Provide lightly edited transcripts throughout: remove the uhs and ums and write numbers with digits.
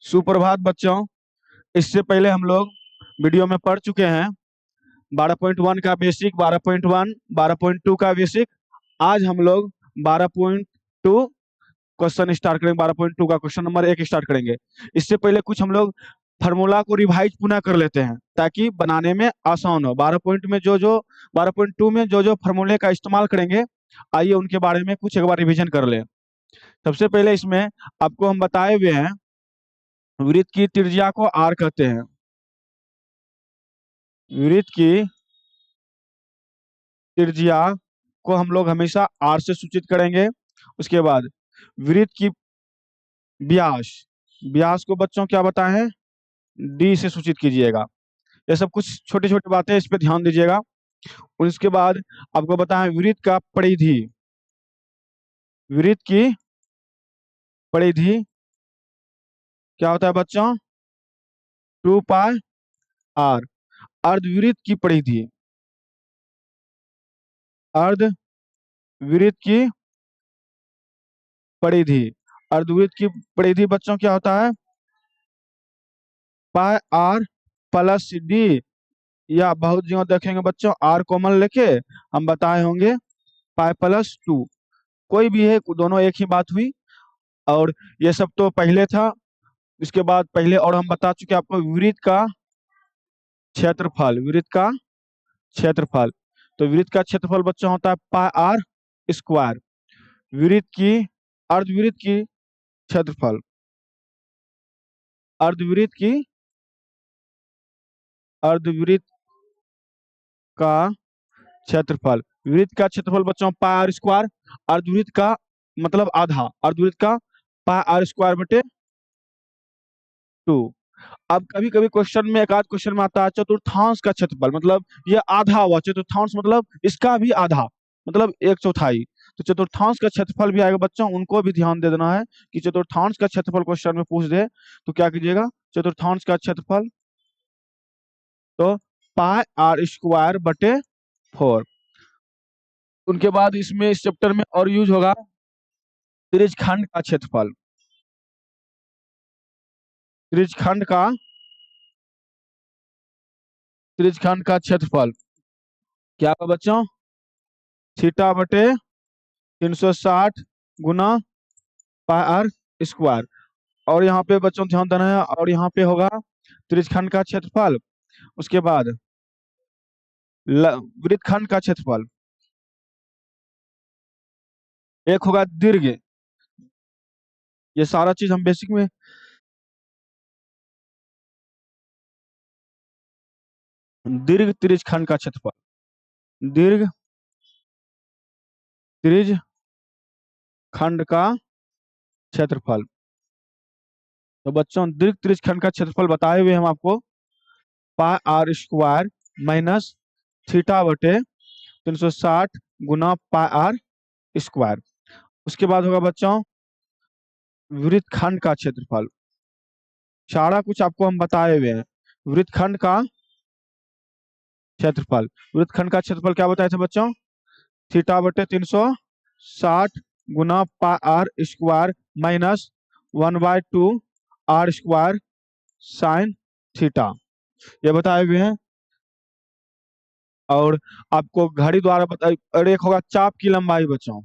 सुप्रभात बच्चों। इससे पहले हम लोग वीडियो में पढ़ चुके हैं 12.1 का बेसिक, 12.1, 12.2 का बेसिक। आज हम लोग 12.2 क्वेश्चन स्टार्ट करेंगे। 12.2 का क्वेश्चन नंबर 1 स्टार्ट करेंगे। इससे पहले कुछ हम लोग फार्मूला को रिवाइज पुनः कर लेते हैं ताकि बनाने में आसान हो। 12.2 में जो जो फार्मूले का इस्तेमाल करेंगे, आइए उनके बारे में कुछ एक बार रिवीजन कर लें। सबसे पहले इसमें आपको हम बताए हुए हैं, वृत्त की त्रिज्या को आर कहते हैं। वृत्त की त्रिज्या को हम लोग हमेशा आर से सूचित करेंगे। उसके बाद वृत्त की व्यास, व्यास को बच्चों क्या बताए हैं, डी से सूचित कीजिएगा। ये सब कुछ छोटी छोटी बातें, इस पे ध्यान दीजिएगा। उसके बाद आपको बताएं वृत्त का परिधि, वृत्त की परिधि क्या होता है बच्चों, 2 पाई आर। अर्धवृत्त की परिधि, अर्धवृत्त की परिधि, अर्धवृत्त की परिधि बच्चों क्या होता है, पाई आर प्लस डी, या बहुत जगह देखेंगे बच्चों आर कॉमन लेके हम बताए होंगे पाई+2। कोई भी है, दोनों एक ही बात हुई। और ये सब तो पहले था। इसके बाद पहले और हम बता चुके आपको वृत्त का क्षेत्रफल, वृत्त का क्षेत्रफल। तो वृत्त का क्षेत्रफल बच्चों होता है पाई आर स्क्वायर। वृत्त की, अर्धवृत्त की क्षेत्रफल, अर्धवृत्त की, अर्धवृत्त का क्षेत्रफल। वृत्त का क्षेत्रफल बच्चों पाई आर स्क्वायर, अर्धवृत्त का मतलब आधा, अर्धवृत्त का पाई आर स्क्वायर बटे 2। अब कभी कभी क्वेश्चन में, एक आध क्वेश्चन में आता है चतुर्थांश का क्षेत्रफल, मतलब ये आधा हुआ। चतुर्थांश मतलब इसका भी आधा, मतलब 1/4। तो चतुर्थांश का क्षेत्रफल भी आएगा बच्चों, उनको भी ध्यान दे देना है कि चतुर्थांश का क्षेत्रफल क्वेश्चन में पूछ दे तो क्या कीजिएगा, चतुर्थांश का क्षेत्रफल तो पाई आर स्क्वायर बटे 4। उनके बाद इसमें इस चैप्टर में और यूज होगा त्रिज्यखंड का क्षेत्रफल, त्रिज्यखंड का, त्रिज्यखंड का क्षेत्रफल क्या होगा बच्चों, थीटा बटे 360 गुना पाई आर स्क्वायर। और यहाँ पे बच्चों ध्यान देना है, और यहाँ पे होगा त्रिज्यखंड का क्षेत्रफल। उसके बाद वृत्तखंड का क्षेत्रफल, एक होगा दीर्घ। ये सारा चीज हम बेसिक में, दीर्घ त्रिज्यखंड का क्षेत्रफल, दीर्घ त्रिज्यखंड का क्षेत्रफल। तो बच्चों दीर्घ त्रिज्यखंड का क्षेत्रफल बताए हुए हम आपको पाई आर स्क्वायर माइनस थीटा बटे 360 गुना पाई आर स्क्वायर। उसके बाद होगा बच्चों वृत्तखंड का क्षेत्रफल। सारा कुछ आपको हम बताए हुए हैं। वृत्तखंड का क्षेत्रफल, वृत्तखंड का क्षेत्रफल क्या बताए थे बच्चों, थीटा बटे 360 गुना pi r square minus 1/2 r square sine theta, ये बताए हुए हैं। और आपको घड़ी द्वारा बताई, और एक होगा चाप की लंबाई बच्चों,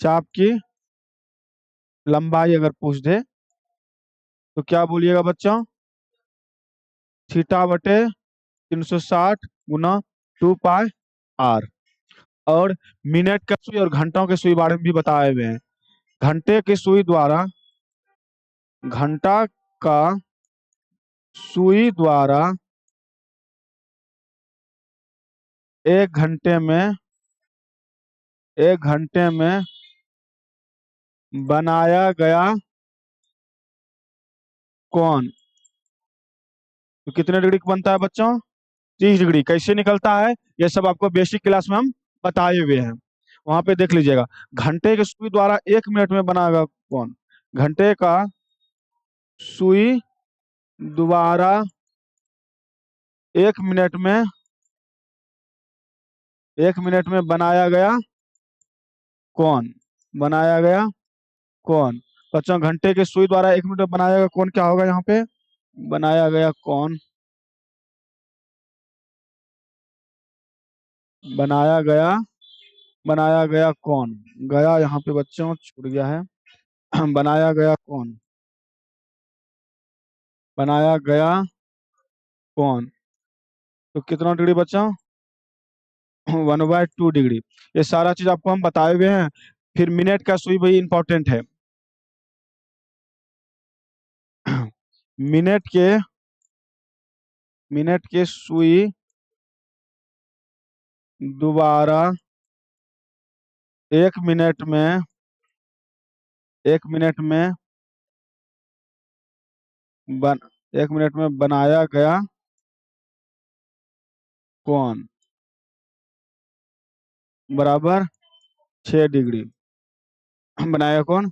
चाप की लंबाई अगर पूछ दे तो क्या बोलिएगा बच्चों, थीटा बटे 360 गुना 2 पाई आर। और मिनट का सुई और घंटों के सुई बारे में भी बताए हुए हैं। घंटे की सुई द्वारा, घंटा का सुई द्वारा 1 घंटे में, 1 घंटे में बनाया गया कोण तो कितने डिग्री का बनता है बच्चों, 30 डिग्री। कैसे निकलता है ये सब आपको बेसिक क्लास में हम बताए हुए हैं, वहां पे देख लीजिएगा। घंटे के सुई द्वारा 1 मिनट में बनाया गया कोण, घंटे का सुई द्वारा 1 मिनट में, 1 मिनट में बनाया गया कोण, बनाया गया कोण बच्चों घंटे के सुई द्वारा 1 मिनट में बनाया गया कोण क्या होगा यहाँ पे? बनाया गया कोण, बनाया गया बनाया गया कोण, गया यहाँ पे बच्चों छूट गया है। बनाया गया कोण, बनाया गया कोण, तो कितना डिग्री बच्चा? 1/2 डिग्री। ये सारा चीज आपको हम बताए हुए हैं। फिर मिनट का सुई भाई इंपॉर्टेंट है। मिनट के मिनट के सुई दोबारा 1 मिनट में बन 1 मिनट में बनाया गया कोण बराबर 6 डिग्री। बनाया कोण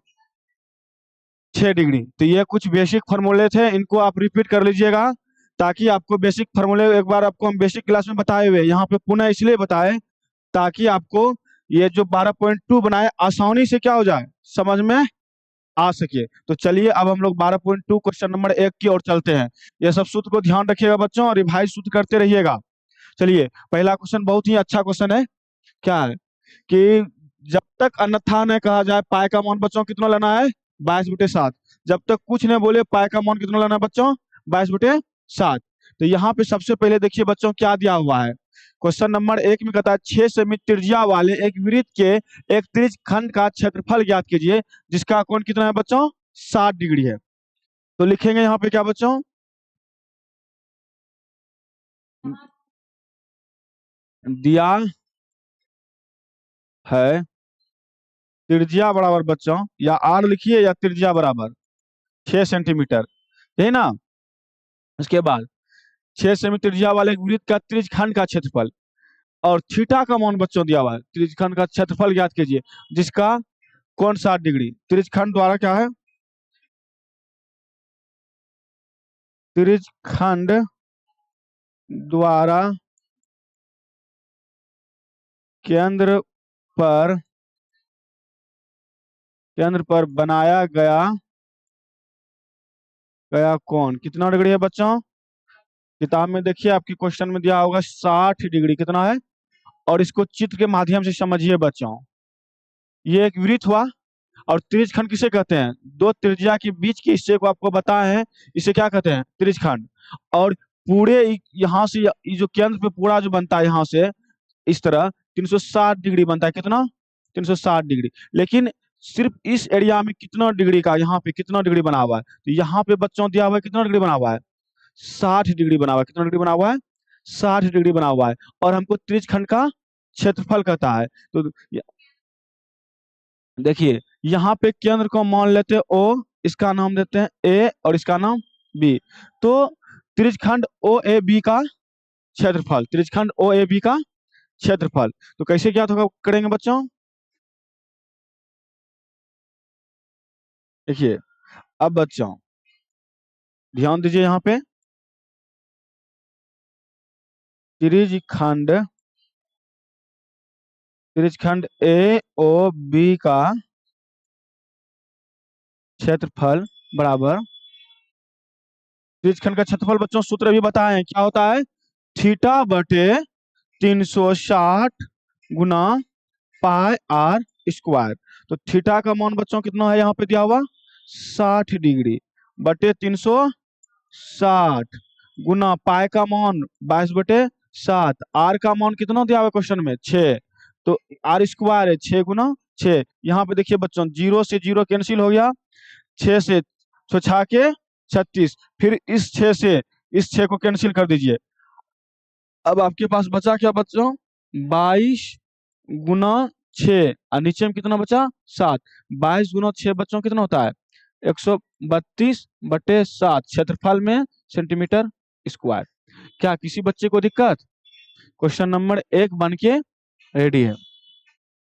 6 डिग्री। तो ये कुछ बेसिक फार्मूले थे, इनको आप रिपीट कर लीजिएगा ताकि आपको बेसिक फार्मूले एक बार आपको हम बेसिक क्लास में बताए हुए यहाँ पे पुनः इसलिए बताए ताकि आपको ये जो 12.2 बनाए आसानी से क्या हो जाए, समझ में आ सके। तो चलिए अब हम लोग 12.2 क्वेश्चन नंबर 1 की ओर चलते हैं। ये सब सूत्र को ध्यान रखिएगा बच्चों और रिवाइज सूत्र करते रहिएगा। चलिए पहला क्वेश्चन बहुत ही अच्छा क्वेश्चन है। क्या है कि जब तक अन्यथा न कहा जाए पाई का मान बच्चों कितना लेना है? 22/7। जब तक कुछ न बोले पाई का मान कितना लेना है बच्चों? 22/7। तो यहाँ पे सबसे पहले देखिए बच्चों क्या दिया हुआ है। क्वेश्चन नंबर 1 में कहता है 6 सेमी त्रिज्या वाले एक वृत्त के एक त्रिज्य खंड का क्षेत्रफल ज्ञात कीजिए जिसका कोण कितना है बच्चों? 60 डिग्री है। तो लिखेंगे यहाँ पे क्या बच्चों? दिया है त्रिज्या बराबर बच्चों, या आर लिखिए या त्रिज्या बराबर 6 सेंटीमीटर, यही ना। उसके बाद 6 सेमी त्रिज्या वाले एक वृत्त का त्रिज्यखंड का क्षेत्रफल और थीटा का मान बच्चों दिया हुआ है। त्रिज्यखंड का क्षेत्रफल ज्ञात कीजिए जिसका कोण 60 डिग्री। त्रिज्यखंड द्वारा क्या है? त्रिज्यखंड द्वारा केंद्र पर बनाया गया गया कोण कितना डिग्री है बच्चों? किताब में देखिए आपकी क्वेश्चन में दिया होगा 60 डिग्री। कितना है? और इसको चित्र के माध्यम से समझिए बच्चों। ये एक वृत्त हुआ और त्रिज्यखंड किसे कहते हैं? दो त्रिज्या के बीच के हिस्से को आपको बताए हैं, इसे क्या कहते हैं? त्रिज्यखंड। और पूरे यहाँ से ये जो केंद्र पे पूरा जो बनता है यहाँ से इस तरह 360 डिग्री बनता है। कितना? 360 डिग्री। लेकिन सिर्फ इस एरिया में कितना डिग्री का, यहाँ पे कितना डिग्री बना हुआ है? तो यहाँ पे बच्चों दिया हुआ है कितना डिग्री बना हुआ है? 60 डिग्री बना हुआ है। कितना डिग्री बना हुआ है? 60 डिग्री बना हुआ है। और हमको त्रिज्यखंड का क्षेत्रफल कहता है। तो देखिए यहाँ पे केंद्र को मान लेते हैं O, इसका नाम देते हैं A और इसका नाम B। तो त्रिज्यखंड ओ ए बी का क्षेत्रफल, त्रिज्यखंड ओ ए बी का क्षेत्रफल तो कैसे ज्ञात होगा करेंगे बच्चों? देखिए अब बच्चों ध्यान दीजिए यहाँ पे त्रिज्यखंड त्रिज्यखंड ए ओ बी का क्षेत्रफल बराबर त्रिज्यखंड का क्षेत्रफल बच्चों सूत्र भी बताएं क्या होता है? थीटा बटे 360 गुना पाई आर स्क्वायर। तो थीटा का मान बच्चों कितना है यहाँ पे दिया हुआ? 60 डिग्री बटे 360 गुना पाई का मान 22/7। आर का मान कितना दिया हुआ क्वेश्चन में? 6। तो आर स्क्वायर है 6 गुना 6। यहाँ पे देखिए बच्चों 0 से 0 कैंसिल हो गया, 6 से 6 के 36, फिर इस 6 से इस 6 को कैंसिल कर दीजिए। अब आपके पास बचा क्या बच्चों? 22 गुना 6 और नीचे में कितना बचा? 7। 22 गुना 6 बच्चों कितना होता है? 132/7 क्षेत्रफल में सेंटीमीटर स्क्वायर। क्या किसी बच्चे को दिक्कत? क्वेश्चन नंबर 1 बन के रेडी है।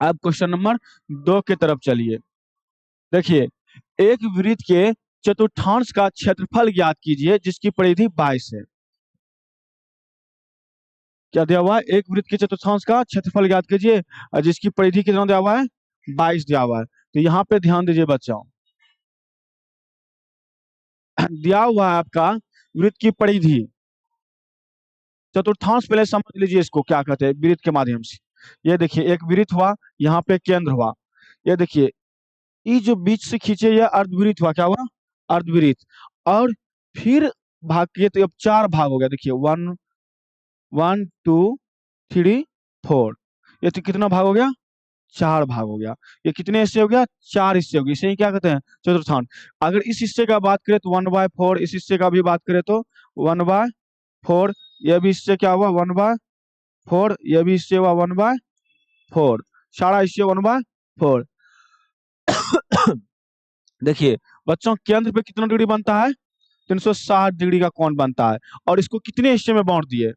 अब क्वेश्चन नंबर 2 की तरफ चलिए। देखिए एक वृत्त के चतुर्थांश का क्षेत्रफल ज्ञात कीजिए जिसकी परिधि 22 है। क्या दिया हुआ है? एक वृत्त के चतुर्थांश का क्षेत्रफल ज्ञात कीजिए और जिसकी परिधि कितना दिया हुआ है? 22 दिया हुआ है। तो यहाँ पे ध्यान दीजिए बच्चों, दिया हुआ है आपका वृत्त की परिधि। चतुर्थांश पहले समझ लीजिए इसको क्या कहते हैं वृत्त के माध्यम से। ये देखिए एक वृत्त हुआ, यहाँ पे केंद्र हुआ। ये देखिए ये जो बीच से खींचे ये अर्धवृत्त हुआ, क्या हुआ? अर्धवृत्त। और फिर भाग किए तो अब 4 भाग हो गया। देखिए 1 1 2 3 4, ये तो कितना भाग हो गया? 4 भाग हो गया। ये कितने हिस्से हो गया? 4 हिस्से हो गए। इसे ही क्या कहते हैं? चतुर्थांश। अगर इस हिस्से का बात करें तो 1/4, इस हिस्से का भी बात करें तो 1/4, ये भी हिस्से क्या हुआ? 1/4, ये भी हिस्से हुआ 1/4, सारा हिस्से 1/4। देखिए बच्चों केंद्र पे कितना डिग्री बनता है? 360 डिग्री का कोण बनता है। और इसको कितने हिस्से में बांट दिए?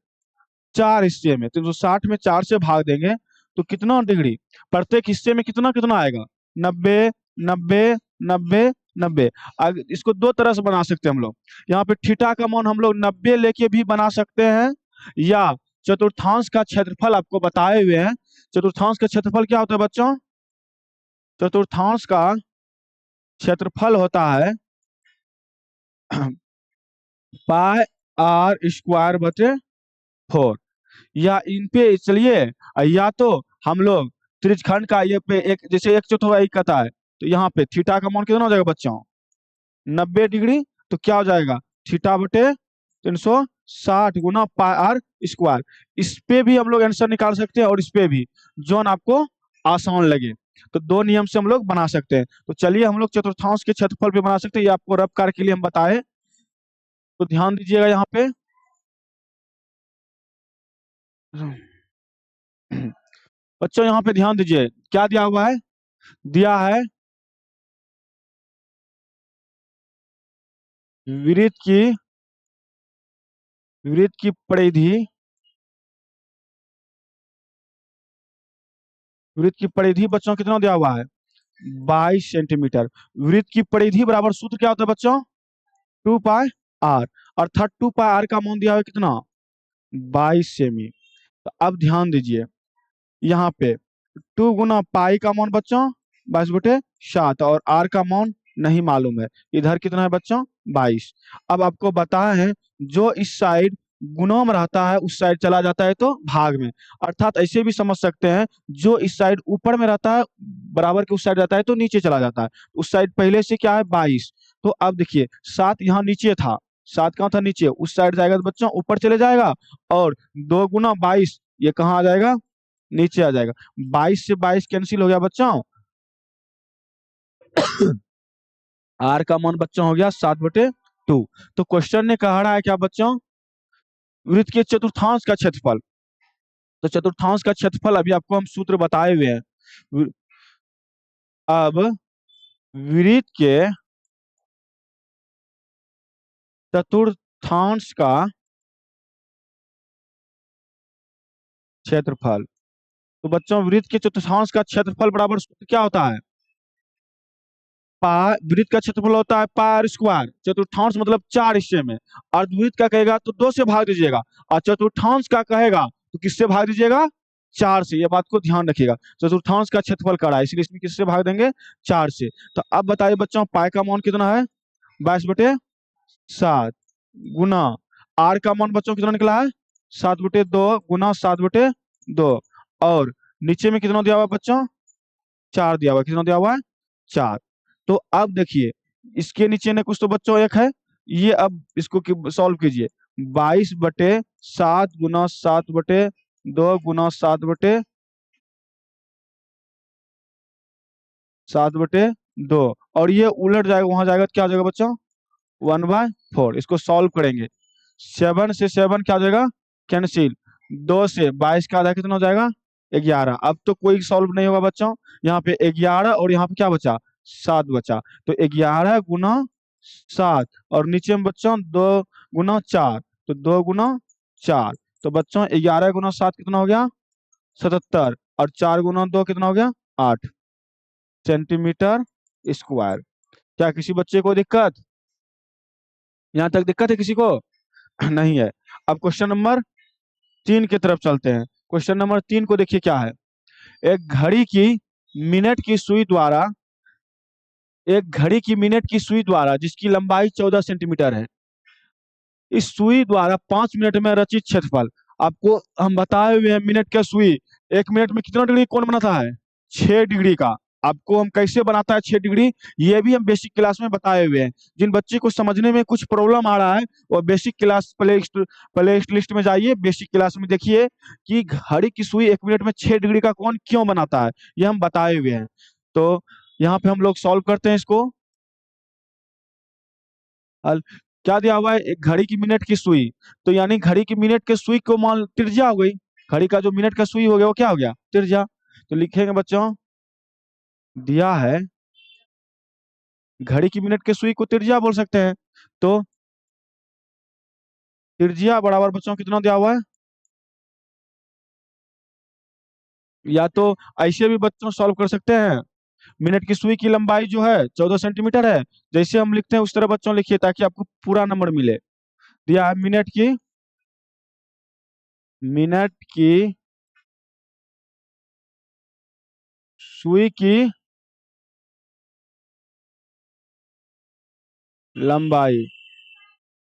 4 हिस्से में। 360 में 4 से भाग देंगे तो कितना डिग्री? प्रत्येक हिस्से में कितना कितना आएगा? 90 90 90 90। इसको दो तरह से बना सकते हैं हम लोग। यहाँ पे थीटा का मान हम लोग 90 लेके भी बना सकते हैं, या चतुर्थांश का क्षेत्रफल आपको बताए हुए हैं। चतुर्थांश का क्षेत्रफल क्या होता है बच्चों? चतुर्थांश का क्षेत्रफल होता है पाई आर स्क्वायर बटे 4। या इन पे चलिए, या तो हम लोग त्रिज्यखंड का ये पे एक, जैसे एक चौथाई कहता है तो यहाँ पे थीटा का मान कितना हो जाएगा बच्चों? 90 डिग्री। तो क्या हो जाएगा? थीटा बटे 360 गुना पाई आर स्क्वायर। इस पे भी हम लोग आंसर निकाल सकते हैं और इस पे भी, जोन आपको आसान लगे। तो दो नियम से हम लोग बना सकते हैं। तो चलिए हम लोग चतुर्थांश के क्षेत्रफल पे बना सकते हैं। ये आपको रफ कार्य के लिए हम बताए, तो ध्यान दीजिएगा यहाँ पे। बच्चों यहाँ पे ध्यान दीजिए, क्या दिया हुआ है? दिया है वृत्त की परिधि, वृत्त की परिधि बच्चों कितना दिया हुआ है? 22 सेंटीमीटर। वृत्त की परिधि बराबर सूत्र क्या होता है बच्चों? 2 पाई आर। अर्थात 2 पाई आर का मान दिया हुआ है कितना? 22 सेमी। तो अब ध्यान दीजिए यहाँ पे 2 गुना पाई का मान बच्चों 22/7, और आर का मान नहीं मालूम है। इधर कितना है बच्चों? 22। अब आपको बताया है जो इस साइड गुणों में रहता है उस साइड चला जाता है तो भाग में। अर्थात ऐसे भी समझ सकते हैं, जो इस साइड ऊपर में रहता है बराबर के उस साइड जाता है तो नीचे चला जाता है। उस साइड पहले से क्या है? 22। तो अब देखिए 7 यहाँ नीचे था, 7 कहाँ था? नीचे। उस साइड जाएगा तो बच्चों ऊपर चले जाएगा, और 2 गुना 22 ये कहाँ आ जाएगा? नीचे आ जाएगा। 22 से 22 कैंसिल हो गया बच्चों। आर का मान बच्चों हो गया 7/2। तो क्वेश्चन ने कहा रहा है क्या बच्चों? वृत्त के चतुर्थांश का क्षेत्रफल। तो चतुर्थांश का क्षेत्रफल अभी आपको हम सूत्र बताए हुए हैं। अब वृत्त के चतुर्थांश का क्षेत्रफल। तो बच्चों वृत्त के चतुर्थांश का क्षेत्रफल बराबर सूत्र क्या होता है? वृत्त का क्षेत्रफल होता है पाई आर स्क्वायर। चतुर्थांश मतलब 4 हिस्से में। अर्धवृत्त का कहेगा तो 2 से भाग दीजिएगा, और चतुर्थांश का कहेगा तो किससे भाग दीजिएगा? 4 से। ये बात को ध्यान रखिएगा। चतुर्थांश का क्षेत्रफल करा है इसलिए इसमें किससे भाग देंगे? 4 से। तो अब बताइए बच्चों पाई का मान कितना है? 22/7 गुना आर का मान बच्चों कितना निकला है? 7/2 गुना 7/2। और नीचे में कितना दिया हुआ है बच्चों? 4 दिया हुआ है। कितना दिया हुआ है? 4। तो अब देखिए इसके नीचे ने कुछ तो बच्चों एक है, ये अब इसको सॉल्व कीजिए। 22/7 गुना 7/2 गुना 7/2, और ये उलट जाएगा, वहां जाएगा तो क्या हो जाएगा बच्चों? 1/4। इसको सॉल्व करेंगे। 7 से 7 क्या हो जाएगा? कैंसिल। 2 से 22 का आधा कितना हो जाएगा? 11। अब तो कोई सॉल्व नहीं होगा बच्चों। यहाँ पे 11 और यहाँ पे क्या बचा? 7 बचा। तो 11 गुना 7, और नीचे में बच्चों 2 गुना 4, तो 2 गुना 4। तो बच्चों 11 गुना 7 कितना हो गया? 77। और 4 गुना 2 कितना हो गया? 8 सेंटीमीटर स्क्वायर। क्या किसी बच्चे को दिक्कत? यहाँ तक दिक्कत है किसी को? नहीं है। अब क्वेश्चन नंबर 3 की तरफ चलते हैं। क्वेश्चन नंबर 3 को देखिए क्या है। एक घड़ी की मिनट की सुई द्वारा एक घड़ी की मिनट की सुई द्वारा जिसकी लंबाई 14 सेंटीमीटर है, इस सुई द्वारा 5 मिनट में रचित क्षेत्रफल। आपको हम बताए हुए हैं मिनट का सुई 1 मिनट में कितना डिग्री कोण बनाता है, 6 डिग्री का। आपको हम कैसे बनाता है 6 डिग्री, ये भी हम बेसिक क्लास में बताए हुए हैं। जिन बच्चे को समझने में कुछ प्रॉब्लम आ रहा है वो बेसिक क्लास प्ले लिस्ट में जाइए, बेसिक क्लास में देखिए कि घड़ी की सुई 1 मिनट में 6 डिग्री का कोण क्यों बनाता है, ये हम बताए हुए हैं। तो यहाँ पे हम लोग सॉल्व करते हैं इसको। अल- क्या दिया हुआ है, एक घड़ी की मिनट की सुई, तो यानी घड़ी की मिनट के सुई को मान त्रिज्या हो गई। घड़ी का जो मिनट का सुई हो गया वो क्या हो गया, त्रिज्या। तो लिखेंगे बच्चों, दिया है घड़ी की मिनट के सुई को त्रिज्या बोल सकते हैं। तो त्रिज्या बराबर बच्चों कितना दिया हुआ है, या तो ऐसे भी बच्चों सॉल्व कर सकते हैं। मिनट की सुई की लंबाई जो है 14 सेंटीमीटर है, जैसे हम लिखते हैं उस तरह बच्चों लिखिए ताकि आपको पूरा नंबर मिले। दिया है मिनट की सुई की लंबाई,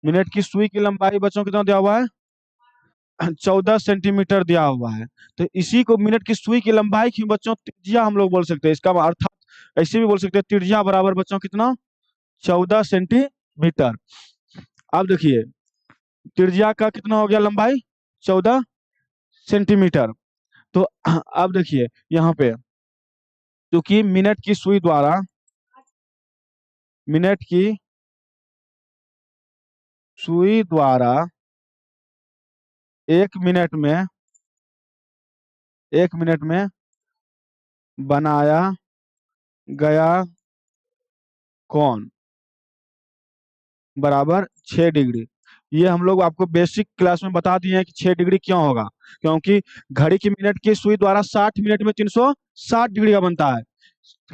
मिनट की सुई की लंबाई बच्चों कितना दिया हुआ है, 14 सेंटीमीटर दिया हुआ है। तो इसी को मिनट की सुई की लंबाई की बच्चों त्रिज्या हम लोग बोल सकते हैं। इसका अर्थात ऐसे भी बोल सकते हैं त्रिज्या बराबर बच्चों कितना, 14 सेंटीमीटर। अब देखिए त्रिज्या का कितना हो गया लंबाई, 14 सेंटीमीटर। तो अब देखिए यहाँ पे, क्योंकि मिनट की सुई द्वारा 1 मिनट में 1 मिनट में बनाया गया कोण बराबर 6 डिग्री। ये हम लोग आपको बेसिक क्लास में बता दिए हैं कि 6 डिग्री क्यों होगा, क्योंकि घड़ी की मिनट की सुई द्वारा 60 मिनट में 360 डिग्री का बनता है।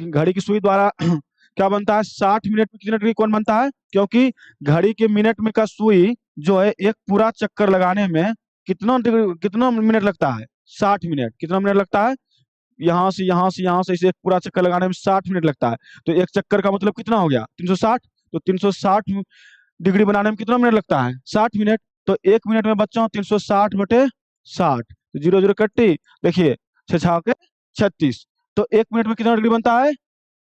घड़ी की सुई द्वारा क्या बनता है, 60 मिनट में कितना डिग्री कौन बनता है, क्योंकि घड़ी के मिनट में का सुई जो है एक पूरा चक्कर लगाने में कितना मिनट लगता है, 60 मिनट। कितना मिनट लगता है, यहाँ से यहाँ से यहाँ से इसे एक पूरा चक्कर लगाने में 60 मिनट लगता है। तो एक चक्कर का मतलब कितना हो गया, 360। तो 360 डिग्री बनाने में कितना मिनट लगता है, 60 मिनट। तो 1 मिनट में बच्चों 360 बटे 60, तो जीरो जीरो कट्टी, देखिए 6 6 के 36। तो 1 मिनट में कितना डिग्री बनता है,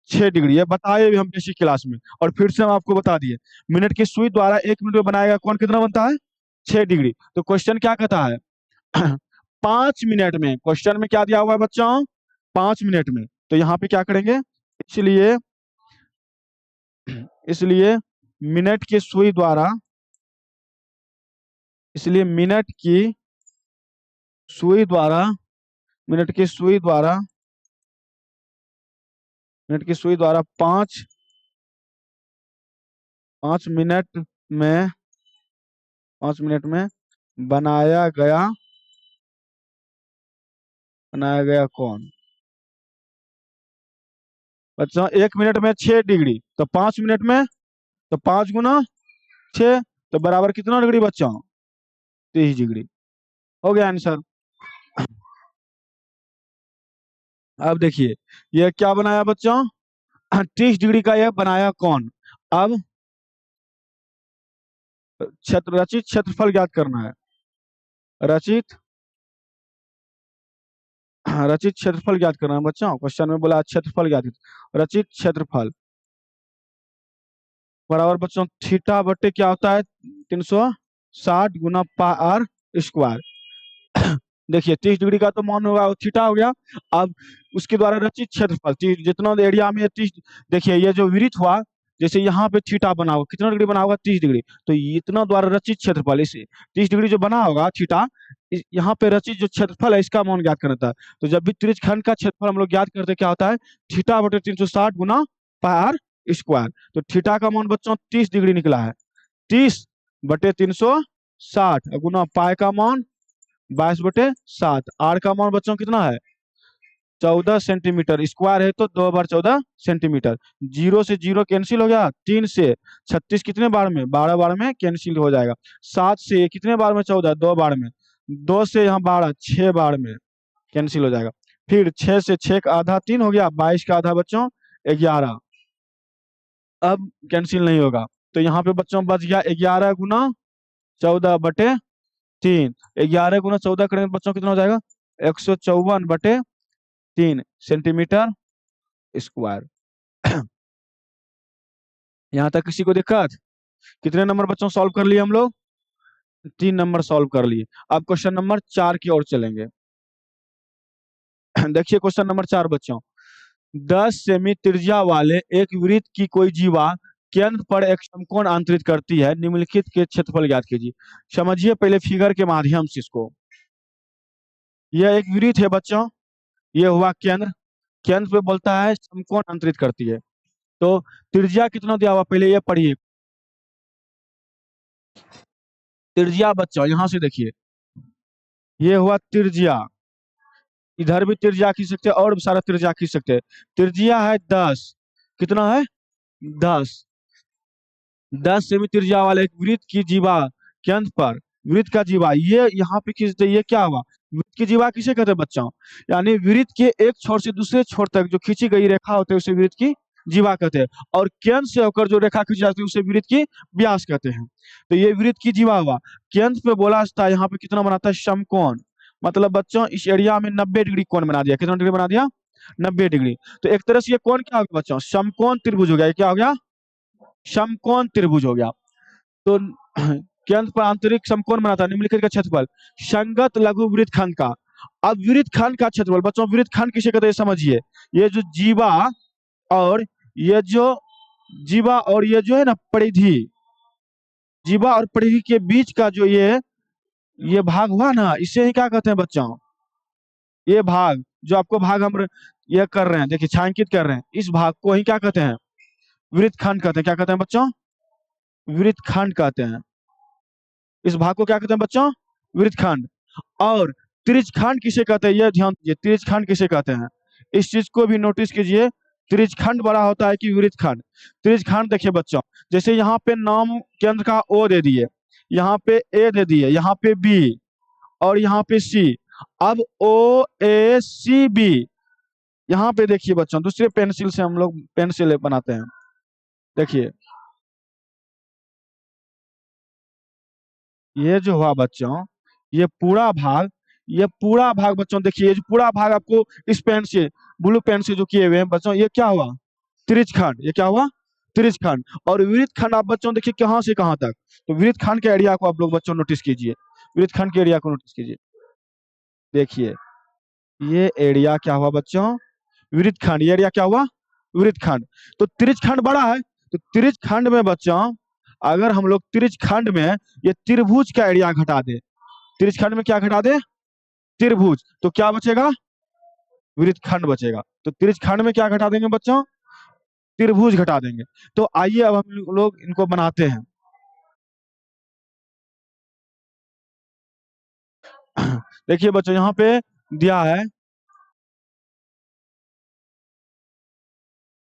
6 डिग्री। ये बताए भी हम बेसिक क्लास में, और फिर से हम आपको बता दिए मिनट की सुई द्वारा 1 मिनट में बनाएगा कौन कितना बनता है, 6 डिग्री। तो क्वेश्चन क्या कहता है 5 मिनट में, क्वेश्चन में क्या दिया हुआ है बच्चों, 5 मिनट में। तो यहाँ पे क्या करेंगे, इसलिए इसलिए मिनट की सुई द्वारा इसलिए सुई द्वारा मिनट की सुई द्वारा मिनट की सुई द्वारा 5 मिनट में 5 मिनट में बनाया गया बनाया गया कौन, बच्चों 1 मिनट में 6 डिग्री, तो 5 मिनट में, तो 5 गुना 6, तो बराबर कितना डिग्री बच्चों, 30 डिग्री। हो गया आंसर। अब देखिए ये क्या बनाया बच्चों, 30 डिग्री का यह बनाया कौन। अब रचित क्षेत्रफल ज्ञात करना है। रचित रचित क्षेत्रफल ज्ञात करना है बच्चों, क्वेश्चन में बोला क्षेत्रफल ज्ञात, रचित क्षेत्रफल बराबर बच्चों थीटा बट्टे क्या होता है, 360 गुना पाई r स्क्वायर। देखिए 30 डिग्री का तो मान होगा, थीटा हो गया। अब उसके द्वारा रचित क्षेत्रफल जितना एरिया में 30, देखिए ये जो विरित हुआ, जैसे यहाँ पे थीटा बना होगा कितना डिग्री बना होगा, 30 डिग्री। तो इतना द्वारा रचित क्षेत्रफल इसे 30 डिग्री जो बना होगा थीटा, यहाँ पे रचित जो क्षेत्रफल है इसका मान ज्ञात करना था। तो जब भी त्रिज्यखंड का क्षेत्रफल हम लोग ज्ञात करते हैं क्या होता है, थीटा बटे 360 गुना पाई r स्क्वायर। तो थीटा का मान बच्चों 30 डिग्री निकला है, 30 बटे 360 गुना पाई का मान 22/7। आर का मान बच्चों कितना है, 14 सेंटीमीटर। स्क्वायर है तो 2 बार 14 सेंटीमीटर। जीरो से जीरो कैंसिल हो गया, 3 से 36 कितने बार में, 12 बार में कैंसिल हो जाएगा। 7 से कितने बार में, 14, 2 बार में। 2 से यहाँ 12, 6 बार में कैंसिल हो जाएगा। फिर 6 से 6 का आधा 3 हो गया, 22 का आधा बच्चों 11। अब कैंसिल नहीं होगा, तो यहाँ पे बच्चों बच गया 11 × 14/3। 11 × 14 करेंगे बच्चों कितना हो जाएगा? 154/3 सेंटीमीटर स्क्वायर। यहाँ तक किसी को दिक्कत? कितने नंबर बच्चों सॉल्व कर लिए हम लोग? 3 नंबर सॉल्व कर लिए। अब क्वेश्चन नंबर 4 की ओर चलेंगे। देखिए क्वेश्चन नंबर 4 बच्चों, 10 सेमी त्रिज्या वाले एक वृत्त की कोई जीवा केंद्र पर एक समकोण अंतरित करती है, निम्नलिखित के क्षेत्रफल ज्ञात कीजिए। समझिए पहले फिगर के माध्यम से इसको। यह एक वृत्त है बच्चों, ये हुआ केंद्र, केंद्र पे बोलता है समकोण अंतरित करती है। तो त्रिज्या कितना दिया हुआ पहले ये पढ़िए। त्रिज्या बच्चों यहां से देखिए, ये हुआ त्रिज्या, इधर भी त्रिज्या खींच सकते हैं और भी सारा त्रिज्या खींच सकते हैं। त्रिज्या है 10, कितना है? 10। 10 सेमी त्रिज्या वाले एक वृत्त की जीवा केंद्र पर, वृत्त का जीवा ये यहाँ पे खींचते, ये क्या हुआ? वृत्त की जीवा किसे कहते हैं बच्चों? यानी वृत्त के एक छोर से दूसरे छोर तक जो खींची गई रेखा होती है उसे वृत्त की जीवा कहते हैं, और केंद्र से होकर जो रेखा खींची जाती है उसे वृत्त की व्यास कहते हैं। तो ये वृत्त की जीवा हुआ, केंद्र पे बोला था यहाँ पे कितना बनाता है? समकोण। मतलब बच्चों इस एरिया में 90 डिग्री कोण बना दिया। कितना डिग्री बना दिया? 90 डिग्री। तो एक तरह से ये कोण क्या हो गया बच्चों? समकोण त्रिभुज हो गया। ये क्या हो गया? समकोण त्रिभुज हो गया। तो केंद्र पर आंतरिक समकोण बनाता है, निम्नलिखित का क्षेत्रफल संगत लघु वृत्तखंड का। अब वृत्तखंड का क्षेत्रफल बच्चों, वृत्तखंड किसे कहते हैं समझिए। ये जो जीवा और ये जो जीवा और ये जो है ना परिधि, जीवा और परिधि के बीच का जो ये भाग हुआ ना, इसे ही क्या कहते हैं बच्चों? ये भाग जो आपको भाग हम ये कर रहे हैं, देखिए छायांकित कर रहे हैं, इस भाग को ही क्या कहते हैं? वृत्तखंड कहते हैं। क्या कहते हैं बच्चों? वृत्तखंड कहते हैं। इस भाग को क्या कहते हैं बच्चों? वृत्तखंड। और त्रिज्यखंड किसे कहते हैं? यह ध्यान दीजिए, त्रिज्यखंड किसे कहते हैं? इस चीज को भी नोटिस कीजिए। त्रिज्यखंड बड़ा होता है कि वृत्तखंड? त्रिज्यखंड देखिए बच्चों, जैसे यहाँ पे नाम केंद्र का ओ दे दिए, यहाँ पे ए दे दिए, यहाँ पे बी और यहाँ पे सी। अब ओ ए सी बी, यहाँ पे देखिए बच्चों, दूसरे पेंसिल से हम लोग पेंसिल बनाते हैं। देखिए ये जो हुआ बच्चों, ये पूरा भाग, ये पूरा भाग बच्चों देखिए, ये जो पूरा भाग आपको इस पेन से, ब्लू पेन से जो किए हुए हैं बच्चों, ये क्या हुआ? त्रिज्यखंड। ये क्या हुआ? त्रिज्यखंड। और वृत्तखंड आप बच्चों देखिए कहाँ से कहाँ तक। तो वृत्तखंड के एरिया को आप लोग बच्चों नोटिस कीजिए, वृत्तखंड के एरिया को नोटिस कीजिए। देखिए ये एरिया क्या हुआ बच्चों? वृत्तखंड। ये एरिया क्या हुआ? वृत्तखंड। तो त्रिज्यखंड बड़ा है, तो त्रिज्यखंड में बच्चों अगर हम लोग त्रिज्यखंड में ये त्रिभुज का एरिया घटा दे, त्रिज्यखंड में क्या घटा दे? त्रिभुज, तो क्या बचेगा? वृत्तखंड बचेगा। तो त्रिज्यखंड में क्या घटा देंगे बच्चों? त्रिभुज घटा देंगे। तो आइए अब हम लोग इनको बनाते हैं। देखिए बच्चों यहाँ पे दिया है,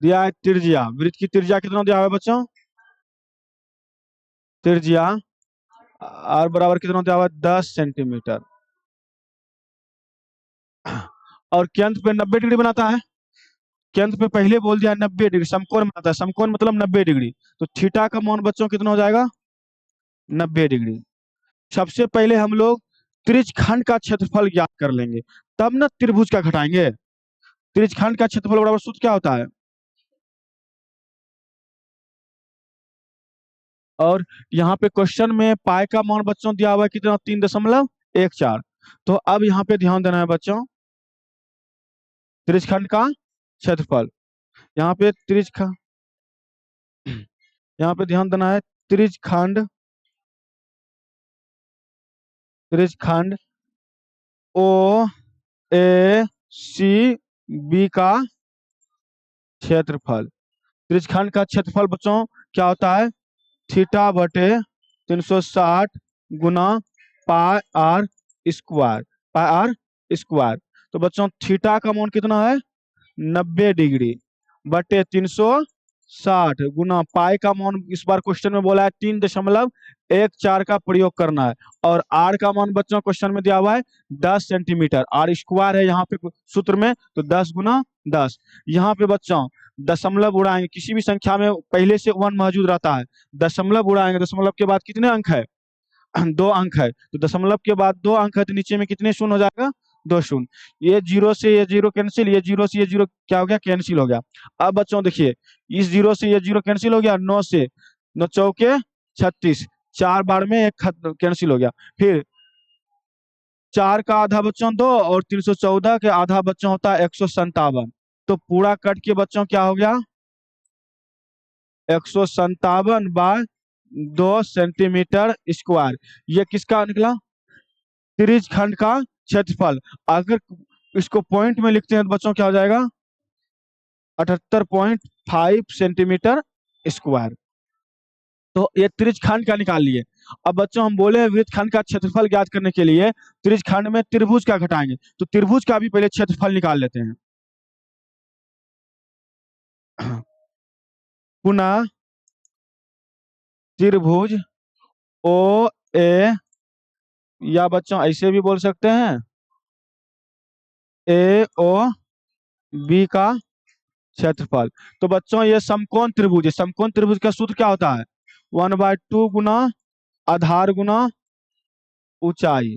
दिया है त्रिज्या, वृत्त की त्रिज्या कितना दिया हुआ है बच्चों? त्रिज्या आर बराबर कितना दिया हुआ है? 10 सेंटीमीटर। और केंद्र पे 90 डिग्री बनाता है। केंद्र पे पहले बोल दिया 90 डिग्री, समकोण बनाता है, समकोण मतलब 90 डिग्री। तो थीटा का मान बच्चों कितना हो जाएगा? 90 डिग्री। सबसे पहले हम लोग त्रिज्यखंड का क्षेत्रफल ज्ञात कर लेंगे, तब ना त्रिभुज का घटाएंगे। त्रिज्यखंड का क्षेत्रफल बराबर सूत्र क्या होता है? और यहाँ पे क्वेश्चन में पाई का मान बच्चों दिया हुआ है कितना? 3.14। तो अब यहाँ पे ध्यान देना है बच्चों, त्रिज्यखंड का क्षेत्रफल, यहाँ पे त्रिज्यखंड, यहाँ पे ध्यान देना है त्रिज्यखंड, त्रिज्यखंड ओ ए सी बी का क्षेत्रफल। त्रिज्यखंड का क्षेत्रफल बच्चों क्या होता है? θ/360 गुना pi r square, pi r square. तो बच्चों थीटा का मान कितना है? 90 डिग्री बटे 360 गुना पाई का मान, इस बार क्वेश्चन में बोला है 3.14 का प्रयोग करना है। और आर का मान बच्चों क्वेश्चन में दिया हुआ है 10 सेंटीमीटर, आर स्क्वायर है यहाँ पे सूत्र में, तो 10 गुना 10। यहाँ पे बच्चों दशमलव उड़ाएंगे, किसी भी संख्या में पहले से वन मौजूद रहता है, दशमलव उड़ाएंगे, दशमलव के बाद कितने अंक है? दो अंक है, तो दशमलव के बाद दो अंक है, तो नीचे में कितने शून्य हो जाएगा? दो शून्य। ये जीरो से ये जीरो कैंसिल, ये जीरो से ये जीरो क्या हो गया? कैंसिल हो गया। अब बच्चों देखिए, इस जीरो से ये जीरो कैंसिल हो गया, नौ से नौ चौके 36, चार बार में एक कैंसिल हो गया। फिर चार का आधा बच्चों दो, और 314 के आधा बच्चों होता है 157। तो पूरा कट के बच्चों क्या हो गया? 157 बाय 2 सेंटीमीटर स्क्वायर। ये किसका निकला? त्रिज खंड का क्षेत्रफल। अगर इसको पॉइंट में लिखते हैं तो बच्चों क्या हो जाएगा? 78.5 सेंटीमीटर स्क्वायर। तो ये त्रिज खंड का निकाल लिए। अब बच्चों हम बोले वृत्त खंड का क्षेत्रफल ज्ञात करने के लिए त्रिज खंड में त्रिभुज का घटाएंगे, तो त्रिभुज का भी पहले क्षेत्रफल निकाल लेते हैं। पुनः त्रिभुज ओ ए, या बच्चों ऐसे भी बोल सकते हैं ए ओ बी का क्षेत्रफल। तो बच्चों ये समकोण त्रिभुज है, समकोण त्रिभुज का सूत्र क्या होता है? 1/2 गुना आधार गुना ऊंचाई।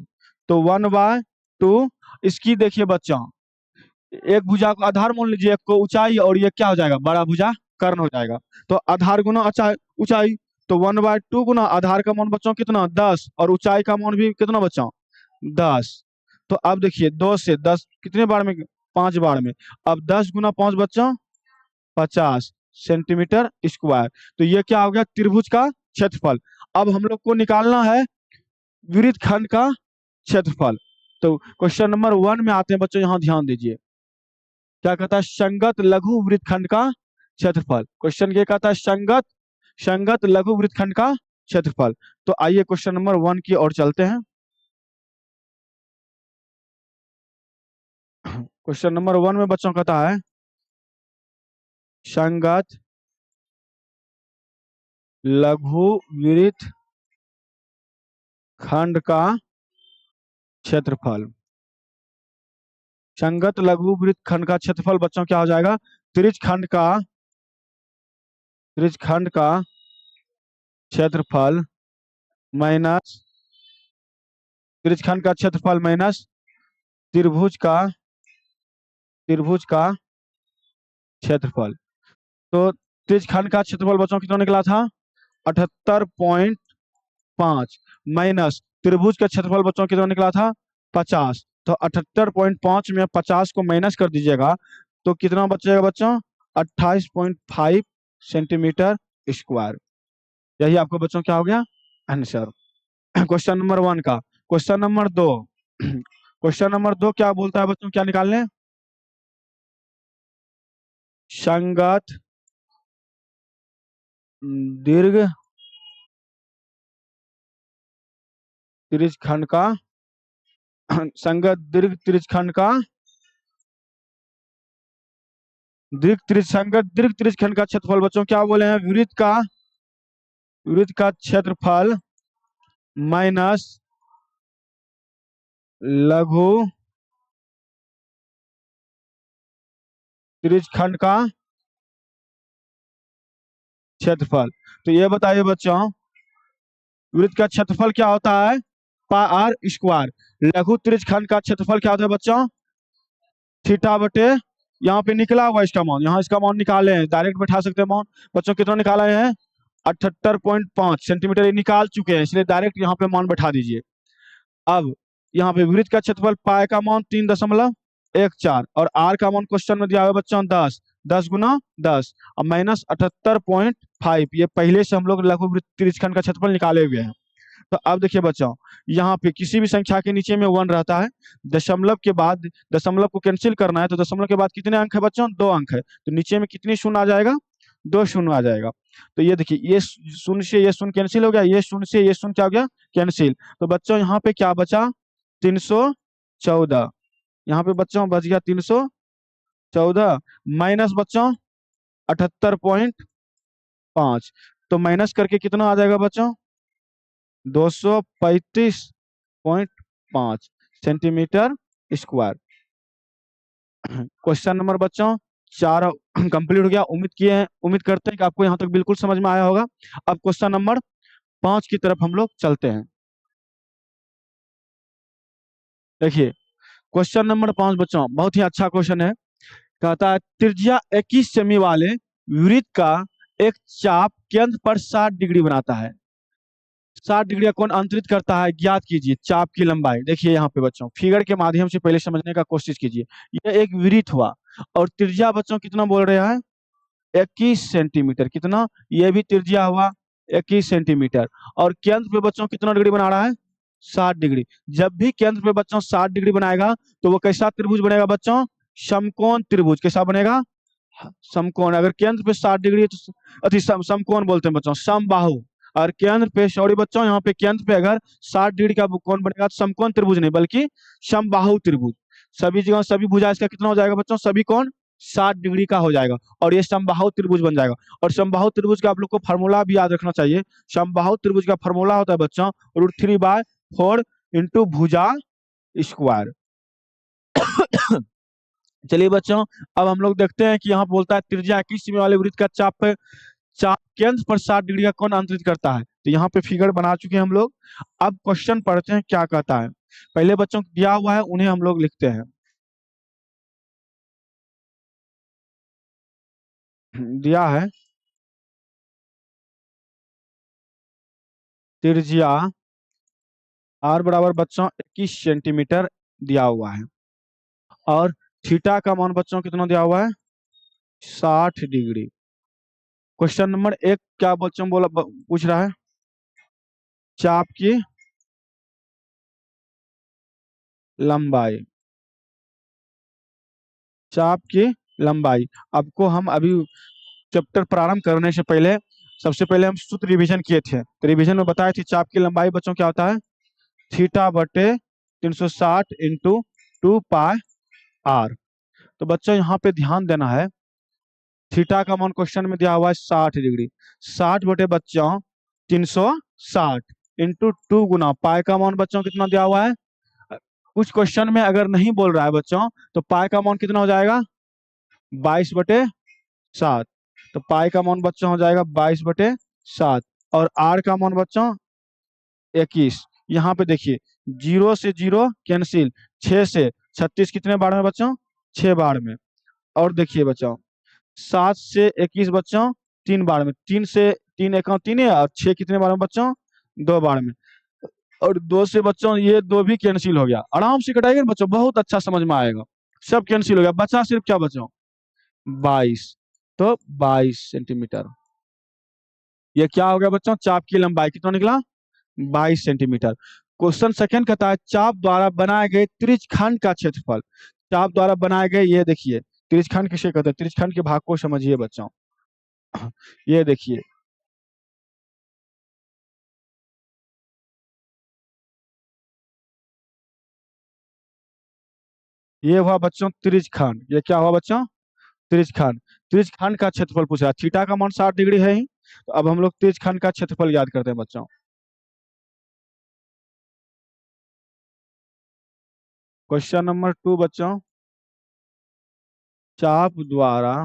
तो 1/2, इसकी देखिए बच्चों, एक भुजा को आधार मान लीजिए, एक को ऊंचाई, और ये क्या हो जाएगा? बड़ा भुजा कर्ण हो जाएगा। तो आधार गुना ऊंचाई, तो 1/2 गुना आधार का मान बच्चों कितना? 10, और ऊंचाई का मान भी कितना बच्चों? 10। तो अब देखिए, 2 से 10 कितने बार में? 5 बार में। अब 10 गुना 5 बच्चों 50 सेंटीमीटर स्क्वायर। तो ये क्या हो गया? त्रिभुज का क्षेत्रफल। अब हम लोग को निकालना है वृत्त खंड का क्षेत्रफल। तो क्वेश्चन नंबर 1 में आते हैं बच्चों, यहाँ ध्यान दीजिए। क्या कहता है? संगत लघु वृत्तखंड का क्षेत्रफल। क्वेश्चन ये कहता है संगत संगत लघु वृत्तखंड का क्षेत्रफल। तो आइए क्वेश्चन नंबर 1 की ओर चलते हैं। क्वेश्चन नंबर 1 में बच्चों कहता है संगत लघु वृत्तखंड का क्षेत्रफल। संगत लघु वृत्तखंड का क्षेत्रफल बच्चों क्या हो जाएगा? त्रिज्यखंड का क्षेत्रफल माइनस त्रिज्यखंड का क्षेत्रफल माइनस त्रिभुज का क्षेत्रफल। तो त्रिज्यखंड का क्षेत्रफल बच्चों कितना निकला था? 78.5 माइनस त्रिभुज का क्षेत्रफल बच्चों कितना निकला था? 50। तो 78.5 में 50 को माइनस कर दीजिएगा, तो कितना बचेगा बच्चों? 28.5 सेंटीमीटर स्क्वायर। यही आपको बच्चों क्या हो गया? आंसर। क्वेश्चन नंबर 1 का। क्वेश्चन नंबर 2 क्वेश्चन नंबर 2 क्या बोलता है बच्चों? क्या निकालने? संगत दीर्घ त्रिज्यखंड का संगत दीर्घ त्रिज्यखंड का संगत दीर्घ त्रिज्यखंड का क्षेत्रफल बच्चों क्या बोले हैं? वृत्त का क्षेत्रफल माइनस लघु त्रिज्यखंड का क्षेत्रफल। तो ये बताइए बच्चों, वृत्त का क्षेत्रफल क्या होता है? पाई आर स्क्वायर। लघु त्रिज्यखंड का क्षेत्रफल क्या होता है बच्चों? थीटा बटे, यहाँ पे निकला हुआ इसका मान, यहाँ इसका मान निकाले हैं, डायरेक्ट बैठा सकते हैं मान। बच्चों कितना निकाला है? 78.5 सेंटीमीटर ये निकाल चुके हैं, इसलिए डायरेक्ट यहाँ पे मान बैठा दीजिए। अब यहाँ पे वृत्त का क्षेत्रफल पाई का मान 3.14, और आर का मान क्वेश्चन में दिया हुआ बच्चों 10, 10 गुना 10, और माइनस 78.5, ये पहले से हम लोग लघु वृत्त त्रिज्यखंड का क्षेत्रफल निकाले हुए हैं। तो अब देखिए बच्चों, यहाँ पे किसी भी संख्या के नीचे में 1 रहता है, दशमलव के बाद दशमलव को कैंसिल करना है, तो दशमलव के बाद कितने अंक है बच्चों? 2 अंक है, तो नीचे में कितनी शून्य आ जाएगा? 2 शून्य आ जाएगा। तो ये देखिए, ये शून्य से ये शून्य कैंसिल हो गया, ये शून्य से ये शून्य क्या हो गया? कैंसिल। तो बच्चों यहाँ पे क्या बचा? 314। यहाँ पे बच्चों बच गया 314 माइनस बच्चों 78.5। तो माइनस करके कितना आ जाएगा बच्चों? 235.5 सेंटीमीटर स्क्वायर। क्वेश्चन नंबर बच्चों 4 कंप्लीट हो गया। उम्मीद करते हैं कि आपको यहाँ तक बिल्कुल समझ में आया होगा। अब क्वेश्चन नंबर 5 की तरफ हम लोग चलते हैं। देखिए, क्वेश्चन नंबर 5 बच्चों बहुत ही अच्छा क्वेश्चन है। कहता है त्रिज्या 21 सेमी वाले वृत्त का एक चाप केंद्र पर 60 डिग्री बनाता है। 60 डिग्री का कोण अंतरित करता है, ज्ञात कीजिए चाप की लंबाई। देखिए यहाँ पे बच्चों फिगर के माध्यम से पहले समझने का कोशिश कीजिए। यह एक वृत्त हुआ और त्रिज्या बच्चों कितना बोल रहे हैं? 21 सेंटीमीटर। कितना? ये भी त्रिज्या हुआ 21 सेंटीमीटर। और केंद्र पे बच्चों कितना डिग्री बना रहा है? 60 डिग्री। जब भी केंद्र पे बच्चों 60 डिग्री बनाएगा तो वो कैसा त्रिभुज बनेगा बच्चों? समकोण त्रिभुज। कैसा बनेगा? समकोण। अगर केंद्र पे 60 डिग्री है तो अति समकोण बोलते हैं बच्चों, समबाहु। और केंद्र पे, सॉरी बच्चों, यहाँ पे केंद्र पे अगर 60 डिग्री का कोण बनेगा तो समकोण त्रिभुज नहीं बल्कि समबाहु त्रिभुज। सभी जगह सभी भुजा इसका कितना हो जाएगा बच्चों? सभी कोण 60 डिग्री का हो जाएगा और ये समबाहु त्रिभुज बन जाएगा। और समबाहु त्रिभुज का आप लोग को फार्मूला भी याद रखना चाहिए। समबाहु त्रिभुज का फार्मूला होता है बच्चों √3/4 इंटू भुजा स्क्वायर। चलिए बच्चों, अब हम लोग देखते हैं कि यहाँ बोलता है त्रिज्या 21 सेमी वाले वृत्त का चाप केंद्र पर 60 डिग्री का कोण अंतरित करता है। तो यहाँ पे फिगर बना चुके हैं हम लोग। अब क्वेश्चन पढ़ते हैं क्या कहता है। पहले बच्चों को दिया हुआ है उन्हें हम लोग लिखते हैं। दिया है त्रिज्या आर बराबर बच्चों 21 सेंटीमीटर दिया हुआ है और थीटा का मान बच्चों कितना दिया हुआ है? 60 डिग्री। क्वेश्चन नंबर 1 क्या बच्चों पूछ रहा है? चाप की लंबाई। चाप की लंबाई। आपको हम अभी चैप्टर प्रारंभ करने से पहले सबसे पहले हम सूत्र रिवीजन किए थे। तो रिवीजन में बताए थे चाप की लंबाई बच्चों क्या होता है? थीटा बटे 360 इंटू 2 पाई आर। तो बच्चों यहाँ पे ध्यान देना है, थीटा का मान क्वेश्चन में दिया हुआ है 60 डिग्री। 60 बटे बच्चों 360 इंटू 2 गुना पाई का मान बच्चों कितना दिया हुआ है? कुछ क्वेश्चन में अगर नहीं बोल रहा है बच्चों तो पाई का मान कितना हो जाएगा? 22/7। तो पाई का मान बच्चों हो जाएगा 22/7 और आर का मान बच्चों 21। यहाँ पे देखिए 0 से 0 कैंसिल, 6 से 36 कितने बार में बच्चों? 6 बार में। और देखिए बच्चों 7 से 21 बच्चों 3 बार में। 3 से 3 एका 3 है और 6 कितने बार में बच्चों? 2 बार में। और 2 से बच्चों ये 2 भी कैंसिल हो गया। आराम से कटाइए बच्चों, बहुत अच्छा समझ में आएगा। सब कैंसिल हो गया, बचा सिर्फ क्या बच्चों? 22। तो 22 सेंटीमीटर। ये क्या हो गया बच्चों? चाप की लंबाई कितना निकला? 22 सेंटीमीटर। क्वेश्चन सेकंड कहता है चाप द्वारा बनाए गए त्रिज्यखंड का क्षेत्रफल। चाप द्वारा बनाए गए, ये देखिए त्रिज्यखंड किसे कहते हैं? त्रिज्यखंड के भाग को समझिए बच्चों। ये देखिए, ये हुआ बच्चों त्रिज्यखंड। ये क्या हुआ बच्चों? त्रिज्यखंड। त्रिज्यखंड का क्षेत्रफल पूछा है। थीटा का मान 60 डिग्री है ही, तो अब हम लोग त्रिज्यखंड का क्षेत्रफल याद करते हैं बच्चों। क्वेश्चन नंबर 2 बच्चों, चाप द्वारा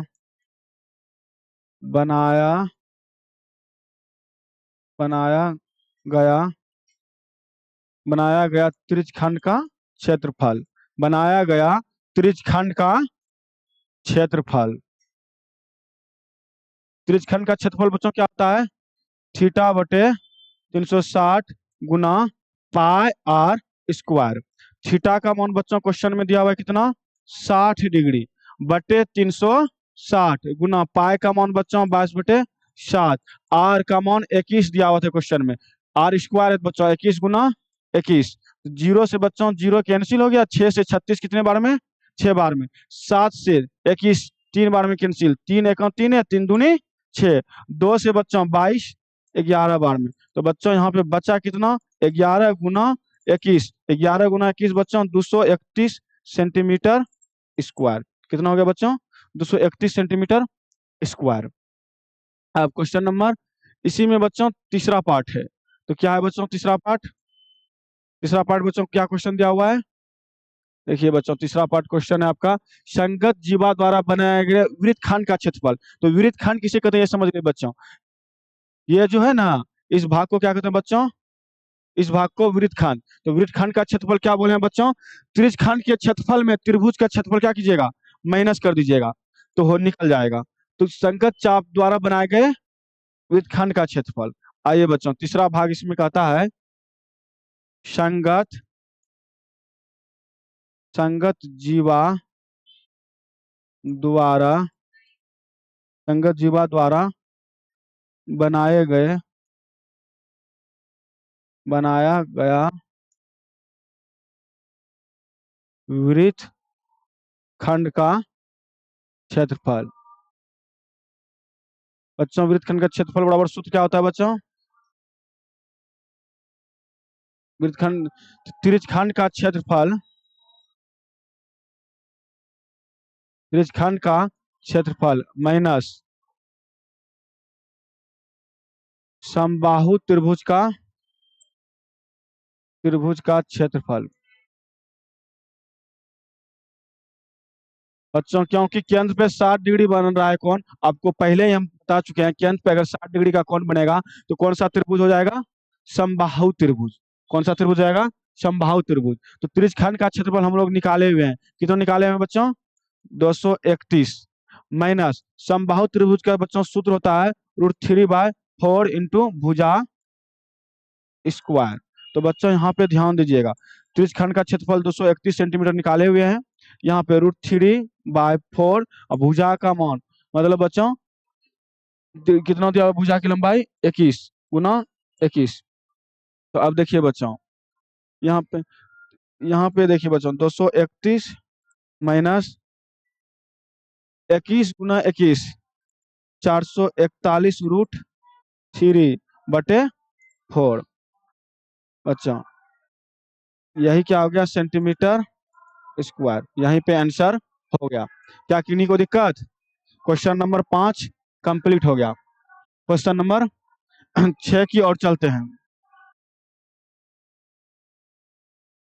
बनाया बनाया गया बनाया गया त्रिज्यखंड का क्षेत्रफल। बनाया गया त्रिज्यखंड का क्षेत्रफल। त्रिज्यखंड का क्षेत्रफल बच्चों क्या होता है? थीटा बटे 360 गुना पाई आर स्क्वायर। थीटा का मान बच्चों क्वेश्चन में दिया हुआ है कितना? 60 डिग्री बटे 360 गुना पाई का मान बच्चों 22/7। आर का मान 21 दिया हुआ था क्वेश्चन में। आर स्क्वायर है बच्चों 21 गुना 21। 0 से बच्चों 0 कैंसिल हो गया। 6 से 36 कितने बार में? 6 बार में। 7 से 21 3 बार में कैंसिल। 3 एका 3 है, 3 दूनी 6। 2 से बच्चों 22 11 बार में। तो बच्चों यहाँ पे बचा कितना? 11 गुना 21। 11 गुना 21 बच्चों 231 सेंटीमीटर स्क्वायर। कितना हो गया बच्चों? 231 सेंटीमीटर स्क्वायर। अब क्वेश्चन नंबर, इसी में बच्चों तीसरा पार्ट है। तो क्या है बच्चों तीसरा पार्ट? तीसरा पार्ट बच्चों क्या क्वेश्चन दिया हुआ है? देखिए बच्चों, तीसरा पार्ट क्वेश्चन है आपका, संगत जीवा द्वारा बनाया गया वृत्तखंड का क्षेत्रफल। तो वृत्तखंड किसे कहते हैं ये समझ गए बच्चों। ये जो है ना, इस भाग को क्या कहते हैं बच्चों, इस भाग को वृत्तखंड। तो वृत्तखंड का क्षेत्रफल क्या बोले हैं बच्चों, त्रिज्यखंड के क्षेत्रफल में त्रिभुज का क्षेत्रफल क्या कीजिएगा, माइनस कर दीजिएगा, तो हो निकल जाएगा। तो संगत चाप द्वारा बनाए गए वृत्तखंड का क्षेत्रफल। आइए बच्चों, तीसरा भाग इसमें कहता है, संगत संगत जीवा द्वारा संगत जीवा द्वारा बनाए गए बनाया गया वृत्तखंड का क्षेत्रफल। बच्चों, वृत्तखंड का क्षेत्रफल बराबर सूत्र क्या होता है बच्चों, वृत्तखंड त्रिज्यखंड का क्षेत्रफल, त्रिज्यखंड का क्षेत्रफल माइनस समबाहु त्रिभुज का क्षेत्रफल। बच्चों, क्योंकि केंद्र पे 60 डिग्री बन रहा है कौन, आपको पहले ही हम बता चुके हैं, केंद्र पे अगर 60 डिग्री का कौन बनेगा तो कौन सा त्रिभुज हो जाएगा, समबाहु त्रिभुज। कौन सा त्रिभुज जाएगा, समबाहु त्रिभुज। तो त्रिज्यखंड का क्षेत्रफल हम लोग निकाले हुए हैं, कितना निकाले हुए हैं बच्चों, 231 माइनस समबाहु त्रिभुज का बच्चों सूत्र होता है √3/4 इंटू भुजा स्क्वायर। तो बच्चों यहाँ पे ध्यान दीजिएगा, त्रिज्यखंड का क्षेत्रफल 231 सेंटीमीटर निकाले हुए हैं, यहाँ पे √3/4 और भुजा का मान, मतलब बच्चों कितना दिया हुआ है, भुजा की लंबाई 21 × 21। तो अब देखिए बच्चों, यहाँ पे यहाँ पे देखिए बच्चों, 231 माइनस 21 × 21, 441 √3/4। बच्चों यही क्या हो गया, सेंटीमीटर स्क्वायर। यहीं पे आंसर हो गया। क्या किन्हीं को दिक्कत, क्वेश्चन नंबर 5 कंप्लीट हो गया। क्वेश्चन नंबर 6 की ओर चलते हैं।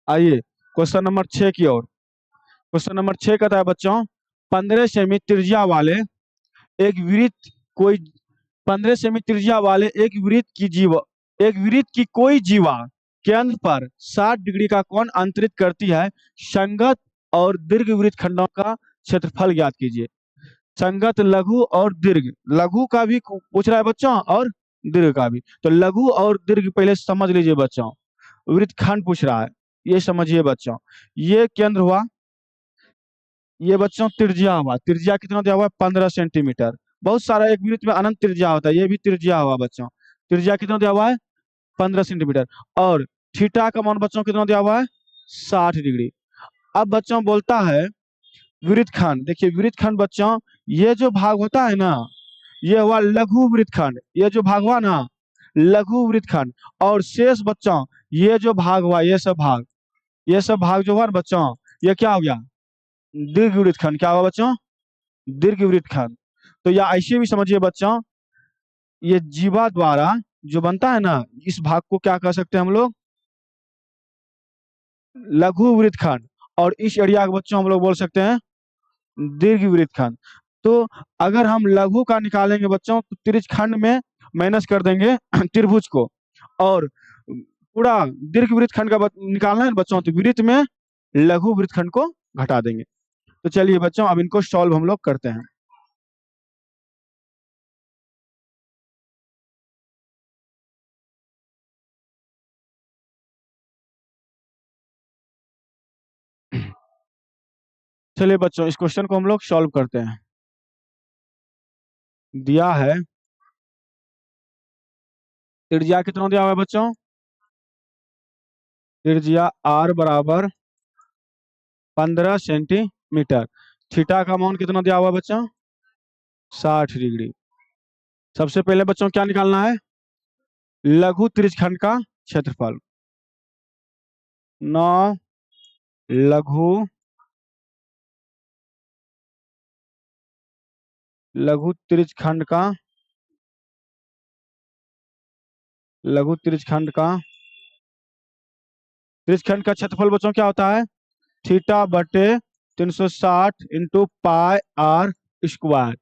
आइए क्वेश्चन नंबर 6 की ओर। क्वेश्चन नंबर 6 कहता है बच्चों, 15 सेमी त्रिज्या वाले एक वृत्त कोई 15 सेमी त्रिज्या वाले एक वृत्त की कोई जीवा केंद्र पर 60 डिग्री का कोण अंतरित करती है। संगत और दीर्घ वृत्तखंडों का क्षेत्रफल ज्ञात कीजिए। संगत, लघु और दीर्घ, लघु का भी पूछ रहा है बच्चों और दीर्घ का भी। तो लघु और दीर्घ पहले समझ लीजिए बच्चों, वृत्तखंड पूछ रहा है, ये समझिए बच्चों। ये केंद्र हुआ, ये बच्चों त्रिज्या हुआ, त्रिज्या कितना दिया हुआ है, 15 सेंटीमीटर। बहुत सारा एक वृत्त में अनंत त्रिज्या होता है, ये भी त्रिज्या हुआ बच्चों। त्रिज्या कितना दिया हुआ है, 15 सेंटीमीटर। और थीटा का मान बच्चों कितना दिया हुआ है, 60 डिग्री। अब बच्चों बोलता है वृत्तखंड। देखिए वृत्तखंड बच्चों, ये जो भाग होता है ना, ये हुआ लघु वृत्तखंड, ये जो भाग हुआ ना लघु वृत्तखंड। और शेष बच्चों ये जो भाग हुआ, ये सब भाग जो हुआ ना बच्चों, ये क्या हो गया, दीर्घ वृत्तखंड। क्या हुआ बच्चों, दीर्घ वृत्तखंड। तो या ऐसे भी समझिए बच्चों, ये जीवा द्वारा जो बनता है ना, इस भाग को क्या कह सकते हैं हम लोग, लघु वृत्तखंड। और इस एरिया को बच्चों हम लोग बोल सकते हैं दीर्घ वृत्तखंड। तो अगर हम लघु का निकालेंगे बच्चों, तो त्रिज्यखंड में माइनस कर देंगे त्रिभुज को, और पूरा दीर्घ वृत्तखंड का निकालना है बच्चों, तो वृत्त में लघु वृत्तखंड को घटा देंगे। तो चलिए बच्चों, अब इनको सॉल्व हम लोग करते हैं। चलिए बच्चों, इस क्वेश्चन को हम लोग सॉल्व करते हैं। दिया है, त्रिज्या कितना दिया हुआ है बच्चों, त्रिज्या r बराबर 15 सेंटीमीटर। थीटा का मान कितना दिया हुआ है बच्चों, 60 डिग्री। सबसे पहले बच्चों क्या निकालना है, लघु त्रिज्यखंड का क्षेत्रफल। 9 लघु लघु त्रिज्यखंड का लघु त्रिज्यखंड का त्रिज्यखंड का क्षेत्रफल बच्चों क्या होता है, थीटा बटे 360 इंटू पाई आर स्क्वायर।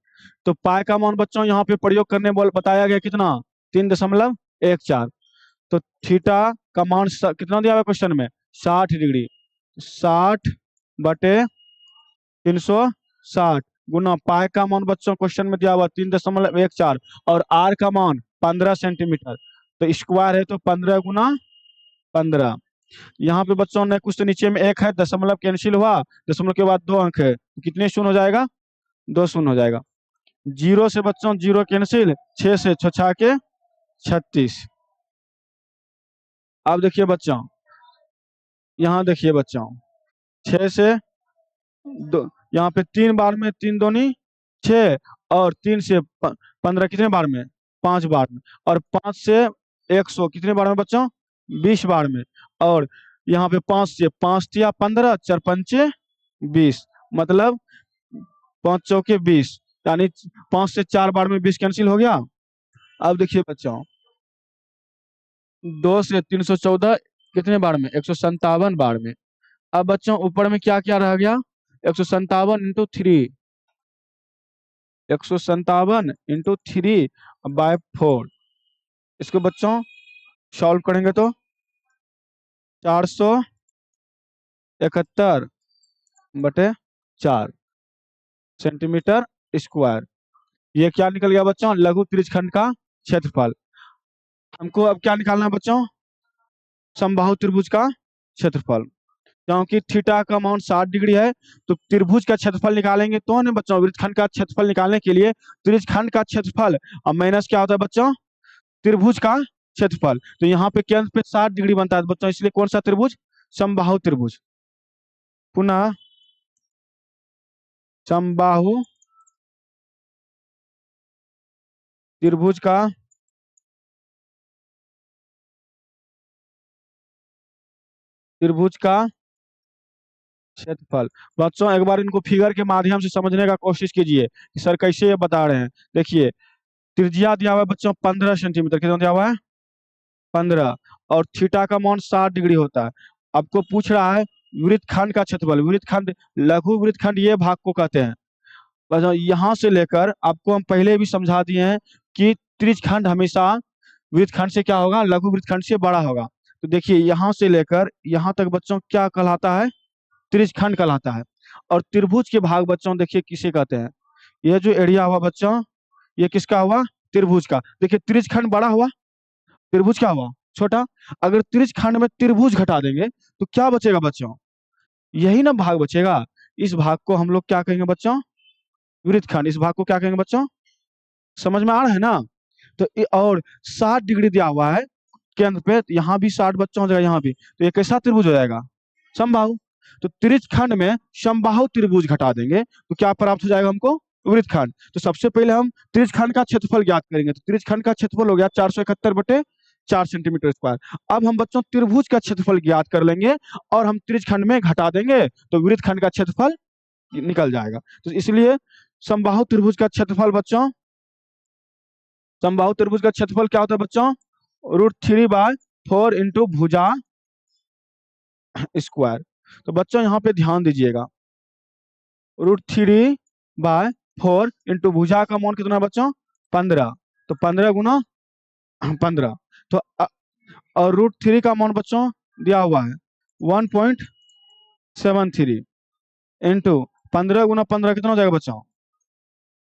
तो पाई का मान बच्चों यहाँ पे प्रयोग करने बोल बताया गया कितना, 3.14। तो थीटा का मान कितना दिया हुआ क्वेश्चन में, 60 डिग्री। 60 बटे 360 गुना पाई का मान बच्चों क्वेश्चन में दिया हुआ 3.14 और आर का मान 15 सेंटीमीटर। तो स्क्वायर है तो 15 गुना 15। यहाँ पे बच्चों ने कुछ तो नीचे में एक है, दशमलव कैंसिल हुआ, दशमलव के बाद 2 अंक है, तो कितने शून्य हो जाएगा, 2 शून्य हो जाएगा। जीरो से बच्चों जीरो कैंसिल, 6 से 6 के 36। अब देखिए बच्चों, यहाँ देखिए बच्चों, 6 से दो, यहाँ पे 3 बार में, 3 दूनी 6, और 3 से 15 कितने बार में, 5 बार में, और 5 से 100 कितने बार में बच्चों, 20 बार में। और यहाँ पे 5 से 5 तिया 15, 4 पंचे 20, मतलब 5 चौके 20, यानी 5 से 4 बार में 20 कैंसिल हो गया। अब देखिए बच्चों, 2 से 314 कितने बार में, 157 बार में। अब बच्चों ऊपर में क्या क्या रह गया, 157 इंटू 3, 157 इंटू 3/4। इसको बच्चों सॉल्व करेंगे तो 471/4 सेंटीमीटर स्क्वायर। ये क्या निकल गया बच्चों, लघु त्रिज्यखंड का क्षेत्रफल। हमको अब क्या निकालना है बच्चों, समबाहु त्रिभुज का क्षेत्रफल। क्योंकि थीटा का मान 60 डिग्री है, तो त्रिभुज का क्षेत्रफल निकालेंगे तो ना बच्चों, वृत्तखंड का क्षेत्रफल निकालने के लिए त्रिज्यखंड का क्षेत्रफल और माइनस क्या होता है बच्चों, त्रिभुज का क्षेत्रफल। तो यहाँ पे केंद्र पे 60 डिग्री बनता है बच्चों, इसलिए कौन सा त्रिभुज, समबाहु त्रिभुज। पुनः समबाहु त्रिभुज का क्षेत्रफल। बच्चों एक बार इनको फिगर के माध्यम से समझने का कोशिश कीजिए कि सर कैसे ये बता रहे हैं। देखिए, त्रिज्या दिया हुआ है बच्चों 15 सेंटीमीटर, कितना दिया हुआ है, 15, और थीटा का मान 60 डिग्री होता है। आपको पूछ रहा है वृत्तखंड का क्षेत्रफल। वृत्तखंड, लघु वृत्तखंड ये भाग को कहते हैं। बस यहाँ से लेकर आपको हम पहले भी समझा दिए हैं कि त्रिज्यखंड हमेशा वृत्तखंड से क्या होगा, लघु वृत्तखंड से बड़ा होगा। तो देखिए यहाँ से लेकर यहाँ तक बच्चों क्या कहलाता है, त्रिज्यखंड कहलाता है। और त्रिभुज के भाग बच्चों देखिए किसे कहते हैं, ये जो एरिया हुआ बच्चों, ये किसका हुआ, त्रिभुज का। देखिए त्रिज्यखंड बड़ा हुआ, त्रिभुज क्या हुआ, छोटा। अगर त्रिज्यखंड में त्रिभुज घटा देंगे तो क्या बचेगा बच्चों, यही ना भाग बचेगा। इस भाग को हम लोग क्या कहेंगे बच्चों, वृत्तखंड। इस भाग को क्या कहेंगे बच्चों, समझ में आ रहा है ना। तो और 60 डिग्री दिया हुआ है केंद्र पे, तो यहाँ भी 60 बच्चों हो जाएगा, यहाँ भी, तो ये कैसा त्रिभुज हो जाएगा, समबाहु। तो त्रिज्यखंड में समबाहु त्रिभुज घटा देंगे तो क्या प्राप्त हो जाएगा हमको, वृत्तखंड। तो सबसे पहले हम त्रिज्यखंड का क्षेत्रफल ज्ञात करेंगे। तो त्रिज्यखंड का क्षेत्रफल हो गया 471/4 सेंटीमीटर स्क्वायर। अब हम बच्चों त्रिभुज का क्षेत्रफल ज्ञात कर लेंगे और हम त्रिज्यखंड में घटा देंगे तो वृत्तखंड का क्षेत्रफल निकल जाएगा। तो इसलिए समबाहु त्रिभुज का क्षेत्रफल बच्चों, समबाहु त्रिभुज का क्षेत्रफल क्या होता है बच्चों, √3/4 इंटू भुजा स्क्वायर। तो बच्चों यहाँ पे ध्यान दीजिएगा, √3/4 इंटू भुजा का मान कितना है बच्चों, 15। तो 15 गुना 15। तो और √3 का मान बच्चों दिया हुआ है 1.73 इंटू 15 गुना 15 कितना हो जाएगा बच्चों,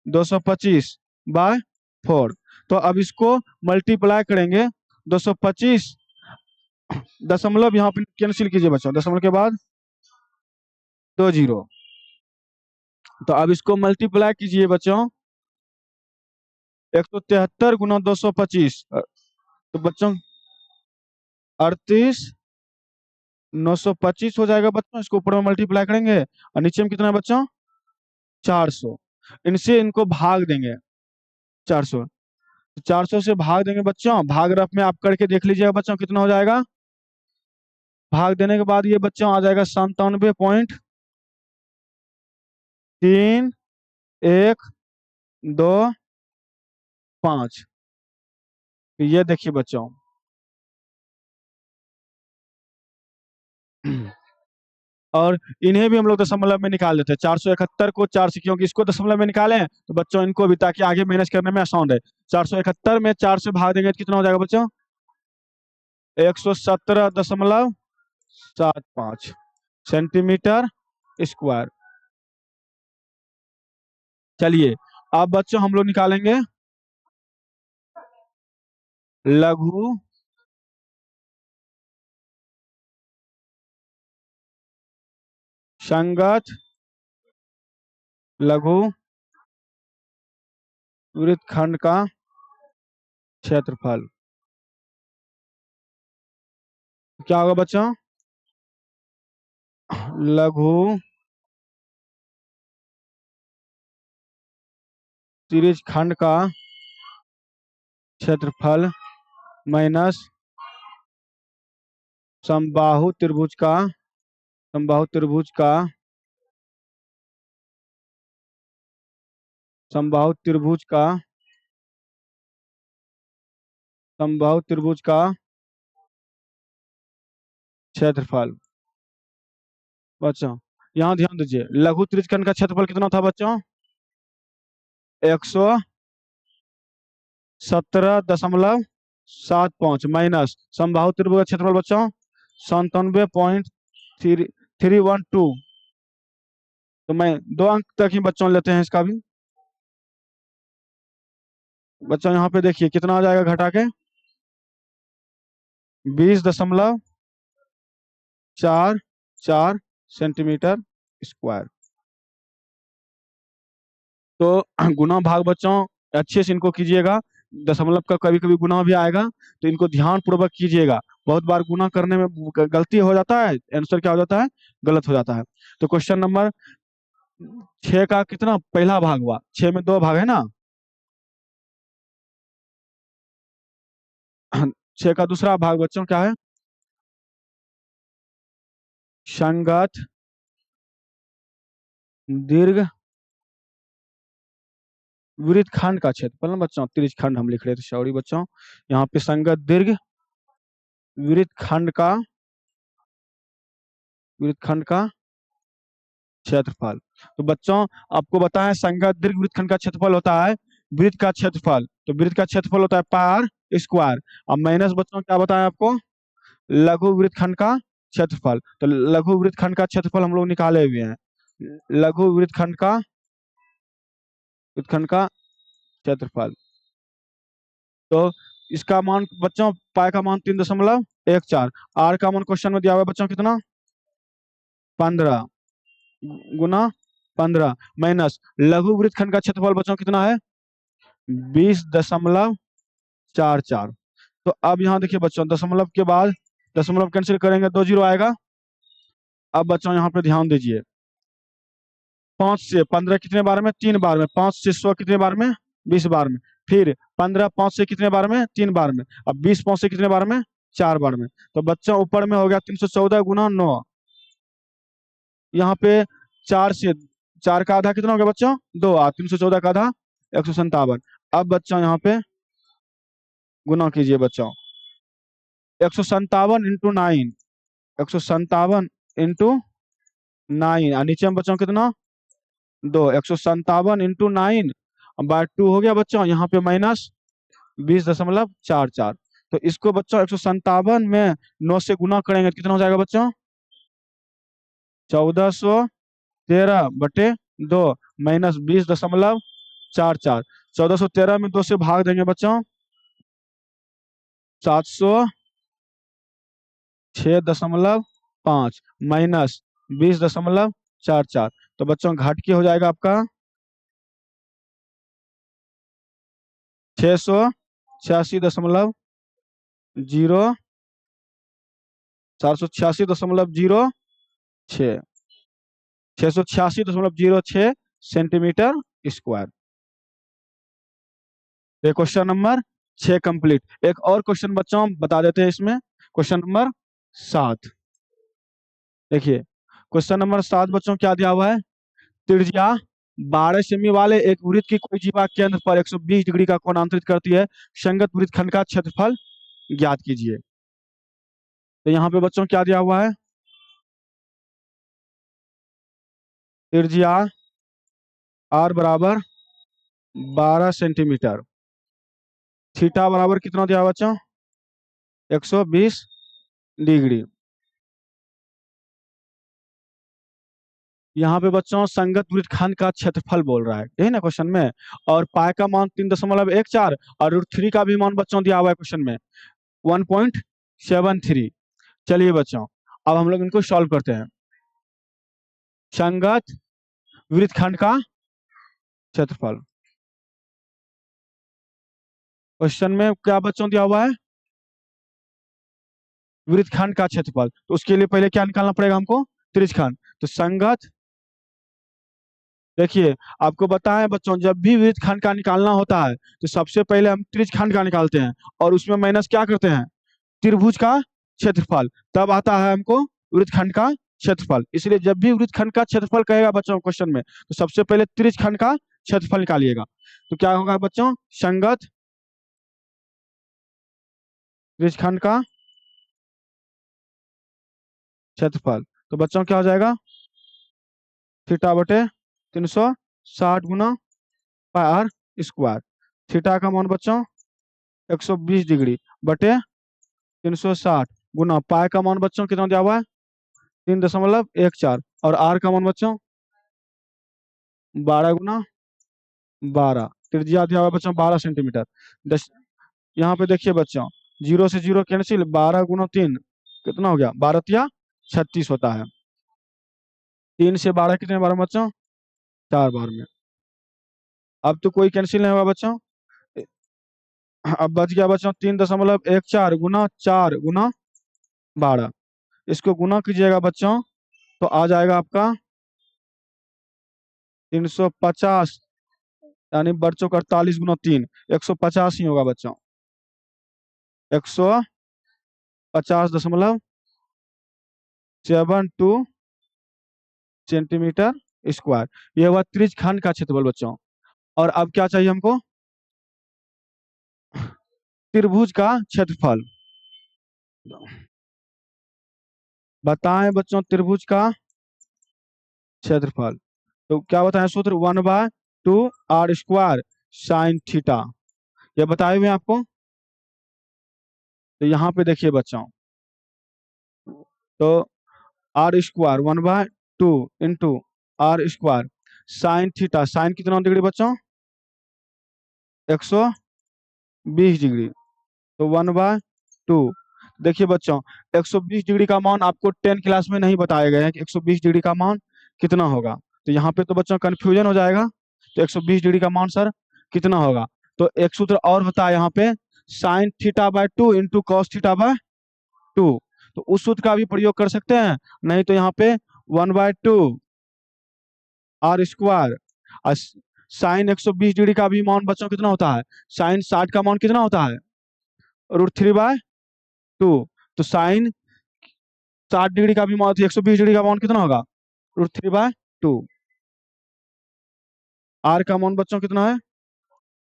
225/4। तो अब इसको मल्टीप्लाई करेंगे, 225 दशमलव यहाँ पे कैंसिल कीजिए बच्चों, दशमलव के बाद 2 जीरो। तो अब इसको मल्टीप्लाई कीजिए बच्चों, 173 गुना 225, तो बच्चों 38,925 हो जाएगा बच्चों। इसको ऊपर में मल्टीप्लाई करेंगे और नीचे में कितना है बच्चों, 400। इनसे इनको भाग देंगे, 400, 400 से भाग देंगे बच्चों। भाग रफ में आप करके देख लीजिएगा बच्चों कितना हो जाएगा। भाग देने के बाद ये बच्चों आ जाएगा 97.3 1 2 5। ये देखिए बच्चों, और इन्हें भी हम लोग दशमलव में निकाल देते हैं। 471 को 4 से, क्योंकि इसको दशमलव में निकाले हैं तो बच्चों इनको भी, ताकि आगे मैनेज करने में आसान रहे। 471 में 4 से भाग देंगे तो कितना हो जाएगा बच्चों? 117.75 सेंटीमीटर स्क्वायर। चलिए, अब बच्चों हम लोग निकालेंगे लघु संगत लघु वृत्तखंड का क्षेत्रफल। क्या होगा बच्चों? लघु त्रिज्य खंड का क्षेत्रफल माइनस समबाहु त्रिभुज का, समबाहु त्रिभुज का, समबाहु त्रिभुज का, समबाहु त्रिभुज का क्षेत्रफल। बच्चों यहाँ ध्यान दीजिए, लघु त्रिज्यखंड का क्षेत्रफल कितना था बच्चों? 117.75 माइनस समबाहु त्रिभुज का क्षेत्रफल बच्चों 97.312। तो मैं 2 अंक तक ही बच्चों लेते हैं इसका भी। बच्चों यहाँ पे देखिए कितना आ जाएगा घटा के, 20.44 सेंटीमीटर स्क्वायर। तो गुना भाग बच्चों अच्छे से इनको कीजिएगा। दशमलव का कभी कभी गुना भी आएगा, तो इनको ध्यान पूर्वक कीजिएगा। बहुत बार गुना करने में गलती हो जाता है, आंसर क्या हो जाता है? गलत हो जाता है। तो क्वेश्चन नंबर 6 का कितना पहला भाग हुआ? 6 में 2 भाग है ना। 6 का दूसरा भाग बच्चों क्या है? संगत दीर्घ वृत्तखंड का क्षेत्रफल ना बच्चों, त्रिज्यखंड हम लिख रहे थे, सॉरी बच्चों। यहाँ पे संगत दीर्घ वृत्तखंड का, वृत्तखंड का क्षेत्रफल। तो बच्चों आपको बताएं, संगत दीर्घ वृत्तखंड का क्षेत्रफल होता है वृत्त का क्षेत्रफल। तो वृत्त का क्षेत्रफल होता है पार स्क्वायर। अब माइनस बच्चों क्या बताएं आपको? लघु वृत्तखंड का क्षेत्रफल। तो लघु वृत्तखंड का क्षेत्रफल हम लोग निकाले हुए हैं। लघु वृत्तखंड का क्षेत्रफल। तो इसका मान बच्चों, पाई का मान 3.14। आर का मान क्वेश्चन में दिया हुआ है बच्चों कितना? 15 गुना 15 माइनस लघु वृत्तखंड का क्षेत्रफल बच्चों कितना है? 20.44। तो अब यहाँ देखिए बच्चों, दशमलव के बाद दशमलव कैंसिल करेंगे, 2 जीरो आएगा। अब बच्चों यहाँ पे ध्यान दीजिए, 5 से 15 कितने बार में? 3 बार में। 5 से 100 कितने बार में? 20 बार में। फिर 15 5 से कितने बार में? 3 बार में। अब 20 5 से कितने बार में? 4 बार में। तो बच्चों ऊपर में हो गया 314 गुना 9। यहाँ पे 4 से, 4 का आधा कितना हो गया बच्चों? 2। 314 का आधा 157। अब बच्चों यहाँ पे गुना कीजिए बच्चों, 157 इंटू 9, 157 इंटू 9, और नीचे में बच्चों कितना? 2। 157 इंटू 9 बाय 2 हो गया बच्चों, यहाँ पे माइनस 20.44। तो इसको बच्चों 157 में 9 से गुना करेंगे तो कितना हो जाएगा बच्चों? 1413/2 माइनस 20.44। 1413 में 2 से भाग देंगे बच्चों, 706.5 माइनस 20.44। तो बच्चों घाट के हो जाएगा आपका 686.0, 486.06, 686.06 सेंटीमीटर स्क्वायर। ये क्वेश्चन नंबर 6 कंप्लीट। एक और क्वेश्चन बच्चों हम बता देते हैं इसमें, क्वेश्चन नंबर 7। देखिए क्वेश्चन नंबर 7 बच्चों क्या दिया हुआ है? त्रिज्या 12 सेमी वाले एक वृत्त की कोई जीवा केंद्र पर 120 डिग्री का कोण अंतरित करती है, संगत वृत्तखंड का क्षेत्रफल ज्ञात कीजिए। तो यहाँ पे बच्चों क्या दिया हुआ है? त्रिज्या आर बराबर 12 सेंटीमीटर। थीटा बराबर कितना दिया बच्चों? 120 डिग्री। यहाँ पे बच्चों संगत वृत्तखंड का क्षेत्रफल बोल रहा है, यही ना क्वेश्चन में। और पाई का मान 3.14 और √3 का भी मान बच्चों दिया हुआ है क्वेश्चन में 1.73। चलिए बच्चों, अब हम लोग इनको सॉल्व करते हैं। संगत वृत्तखंड का क्षेत्रफल, क्वेश्चन में क्या बच्चों दिया हुआ है? वृत्तखंड का क्षेत्रफल। तो उसके लिए पहले क्या निकालना पड़ेगा हमको? त्रिज्यखंड। तो संगत, देखिए आपको बताएं बच्चों, जब भी वृत्तखंड का निकालना होता है तो सबसे पहले हम त्रिज्यखंड का निकालते हैं और उसमें माइनस क्या करते हैं? त्रिभुज का क्षेत्रफल। तब आता है हमको वृत्तखंड का क्षेत्रफल। इसलिए जब भी वृत्तखंड का क्षेत्रफल कहेगा बच्चों क्वेश्चन में, तो सबसे पहले त्रिज्यखंड का क्षेत्रफल निकालिएगा। तो क्या होगा बच्चों? संगत त्रिज्यखंड का क्षेत्रफल। तो बच्चों क्या हो जाएगा? थीटा बटे 360 गुना पाई r स्क्वायर। थीटा का मान बच्चों 120 डिग्री बटे 360 गुना पाई का मान बच्चों कितना दिया हुआ है? 3.14। और आर का मान बच्चों 12 गुना 12। त्रिज्या दिया हुआ है बच्चों 12 सेंटीमीटर। दस, यहाँ पे देखिए बच्चों, 0 से 0 कैंसिल, 12 गुना 3 कितना हो गया? 12 या 36 होता है। 3 से 12 कितने बार में बच्चों? 4 बार में। अब तो कोई कैंसिल नहीं होगा बच्चों। अब बच गया बच्चों 3.14 गुना 4 गुना 12। इसको गुना कीजिएगा बच्चों तो आ जाएगा आपका 350, यानी बच्चों का 48 गुना 3, 150 ही होगा बच्चों। 150.72 सेंटीमीटर स्क्वायर। यह हुआ त्रिज्यखंड का क्षेत्रफल बच्चों। और अब क्या चाहिए हमको? त्रिभुज का क्षेत्रफल। बताएं बच्चों त्रिभुज का क्षेत्रफल। तो क्या बताएं सूत्र? 1/2 r² साइन थीटा। ये बताए हुए हैं आपको। तो यहाँ पे देखिए बच्चों, तो r² 1/2 × r² sine theta. Sine कितना डिग्री बच्चों? 120 डिग्री। तो 1/2। देखिए बच्चों, 120 डिग्री का मान आपको 10 क्लास में नहीं बताया गया है कि 120 डिग्री का मान कितना होगा। तो यहाँ पे तो बच्चों कंफ्यूजन हो जाएगा। तो 120 डिग्री का मान सर कितना होगा? तो एक सूत्र और होता है यहाँ पे, sine theta by 2 into cos theta by 2। तो उस सूत्र का भी प्रयोग कर सकते हैं। नहीं तो यहाँ पे 1/2 r² और साइन 120 डिग्री का भी मान बच्चों कितना होता है? साइन 60 का मान कितना होता है? √3/2। तो साइन 60 डिग्री का भी मान, 120 डिग्री का मान कितना होगा? √3/2। आर का मान बच्चों कितना है?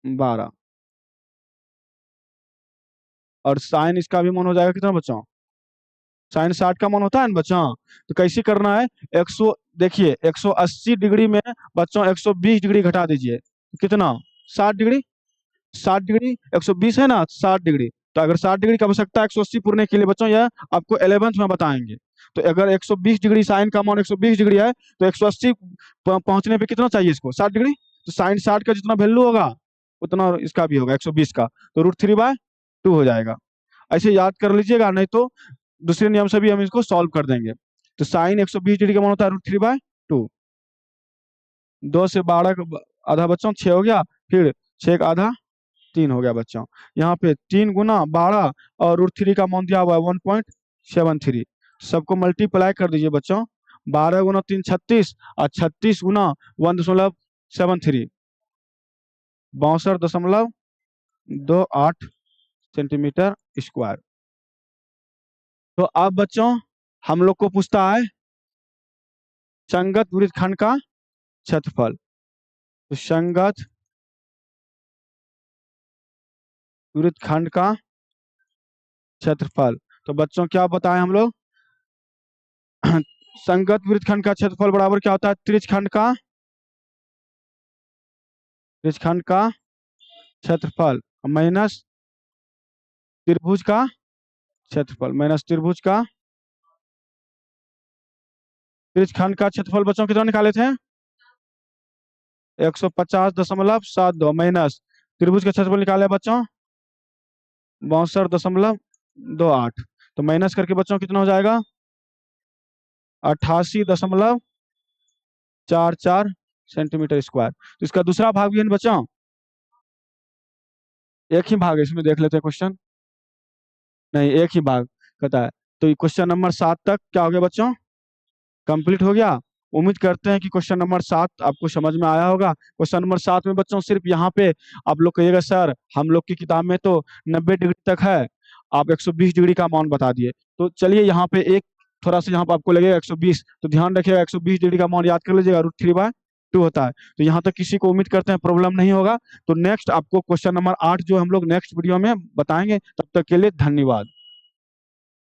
12। और साइन इसका भी मान हो जाएगा कितना बच्चों? साइन 60 का मान होता है ना बच्चों। तो कैसे करना है? 100, देखिए 180 डिग्री में बच्चों 120 डिग्री घटा दीजिए। कितना? 60 डिग्री। 60 डिग्री 120 है ना, 60 डिग्री। तो अगर 60 डिग्री की आवश्यकता है 180 पूरने के लिए बच्चों, यह आपको 11th में बताएंगे। तो अगर 120 डिग्री साइन का मान 120 डिग्री है तो 180 पहुंचने पे कितना चाहिए इसको? 60 डिग्री। तो साइन 60 का जितना वैल्यू होगा उतना इसका भी होगा 120 का। तो √3/2 हो जाएगा। ऐसे याद कर लीजिएगा, नहीं तो दूसरे नियम से भी हम इसको सॉल्व कर देंगे। तो साइन 120 डिग्री का मान होता है √3/2। 2 से 12 का आधा बच्चों 6 हो गया, फिर 6 का आधा 3 हो गया बच्चों। यहाँ पे 3 गुना 12 और √3 का मान दिया हुआ है 1.73। सबको मल्टीप्लाई कर दीजिए बच्चों। 12 गुना 3 36 और 36 गुना 1.73, 62.28 सेंटीमीटर स्क्वायर। तो अब बच्चों हम लोग को पूछता है संगत वृत्तखंड का क्षेत्रफल। तो संगत वृत्तखंड का क्षेत्रफल। तो बच्चों क्या बताएं हम लोग? संगत वृत्तखंड का क्षेत्रफल बराबर क्या होता है? त्रिज्यखंड का क्षेत्रफल माइनस त्रिभुज का क्षेत्रफल माइनस त्रिभुज का। त्रिज्यखंड का क्षेत्रफल बच्चों कितना निकाले थे? 150.72 माइनस त्रिभुज का क्षेत्रफल निकाले बच्चों 62.28। तो माइनस करके बच्चों कितना हो जाएगा? 88.44 सेंटीमीटर स्क्वायर। तो इसका दूसरा भाग भी है ना बच्चों? एक ही भाग है, इसमें देख लेते हैं क्वेश्चन। नहीं, एक ही भाग कहता है। तो ये क्वेश्चन नंबर 7 तक क्या हो गया बच्चों? कंप्लीट हो गया। उम्मीद करते हैं कि क्वेश्चन नंबर 7 आपको समझ में आया होगा। क्वेश्चन नंबर 7 में बच्चों सिर्फ यहाँ पे आप लोग कहिएगा सर हम लोग की किताब में तो 90 डिग्री तक है, आप 120 डिग्री का मान बता दिए। तो चलिए यहाँ पे एक थोड़ा सा यहाँ पे आपको लगेगा 120, तो ध्यान रखिएगा 120 डिग्री का मान याद कर लीजिएगा, √3/2 होता है। तो यहाँ तक किसी को उम्मीद करते हैं प्रॉब्लम नहीं होगा। तो नेक्स्ट आपको क्वेश्चन नंबर 8 जो हम लोग नेक्स्ट वीडियो में बताएंगे। तब तक के लिए धन्यवाद।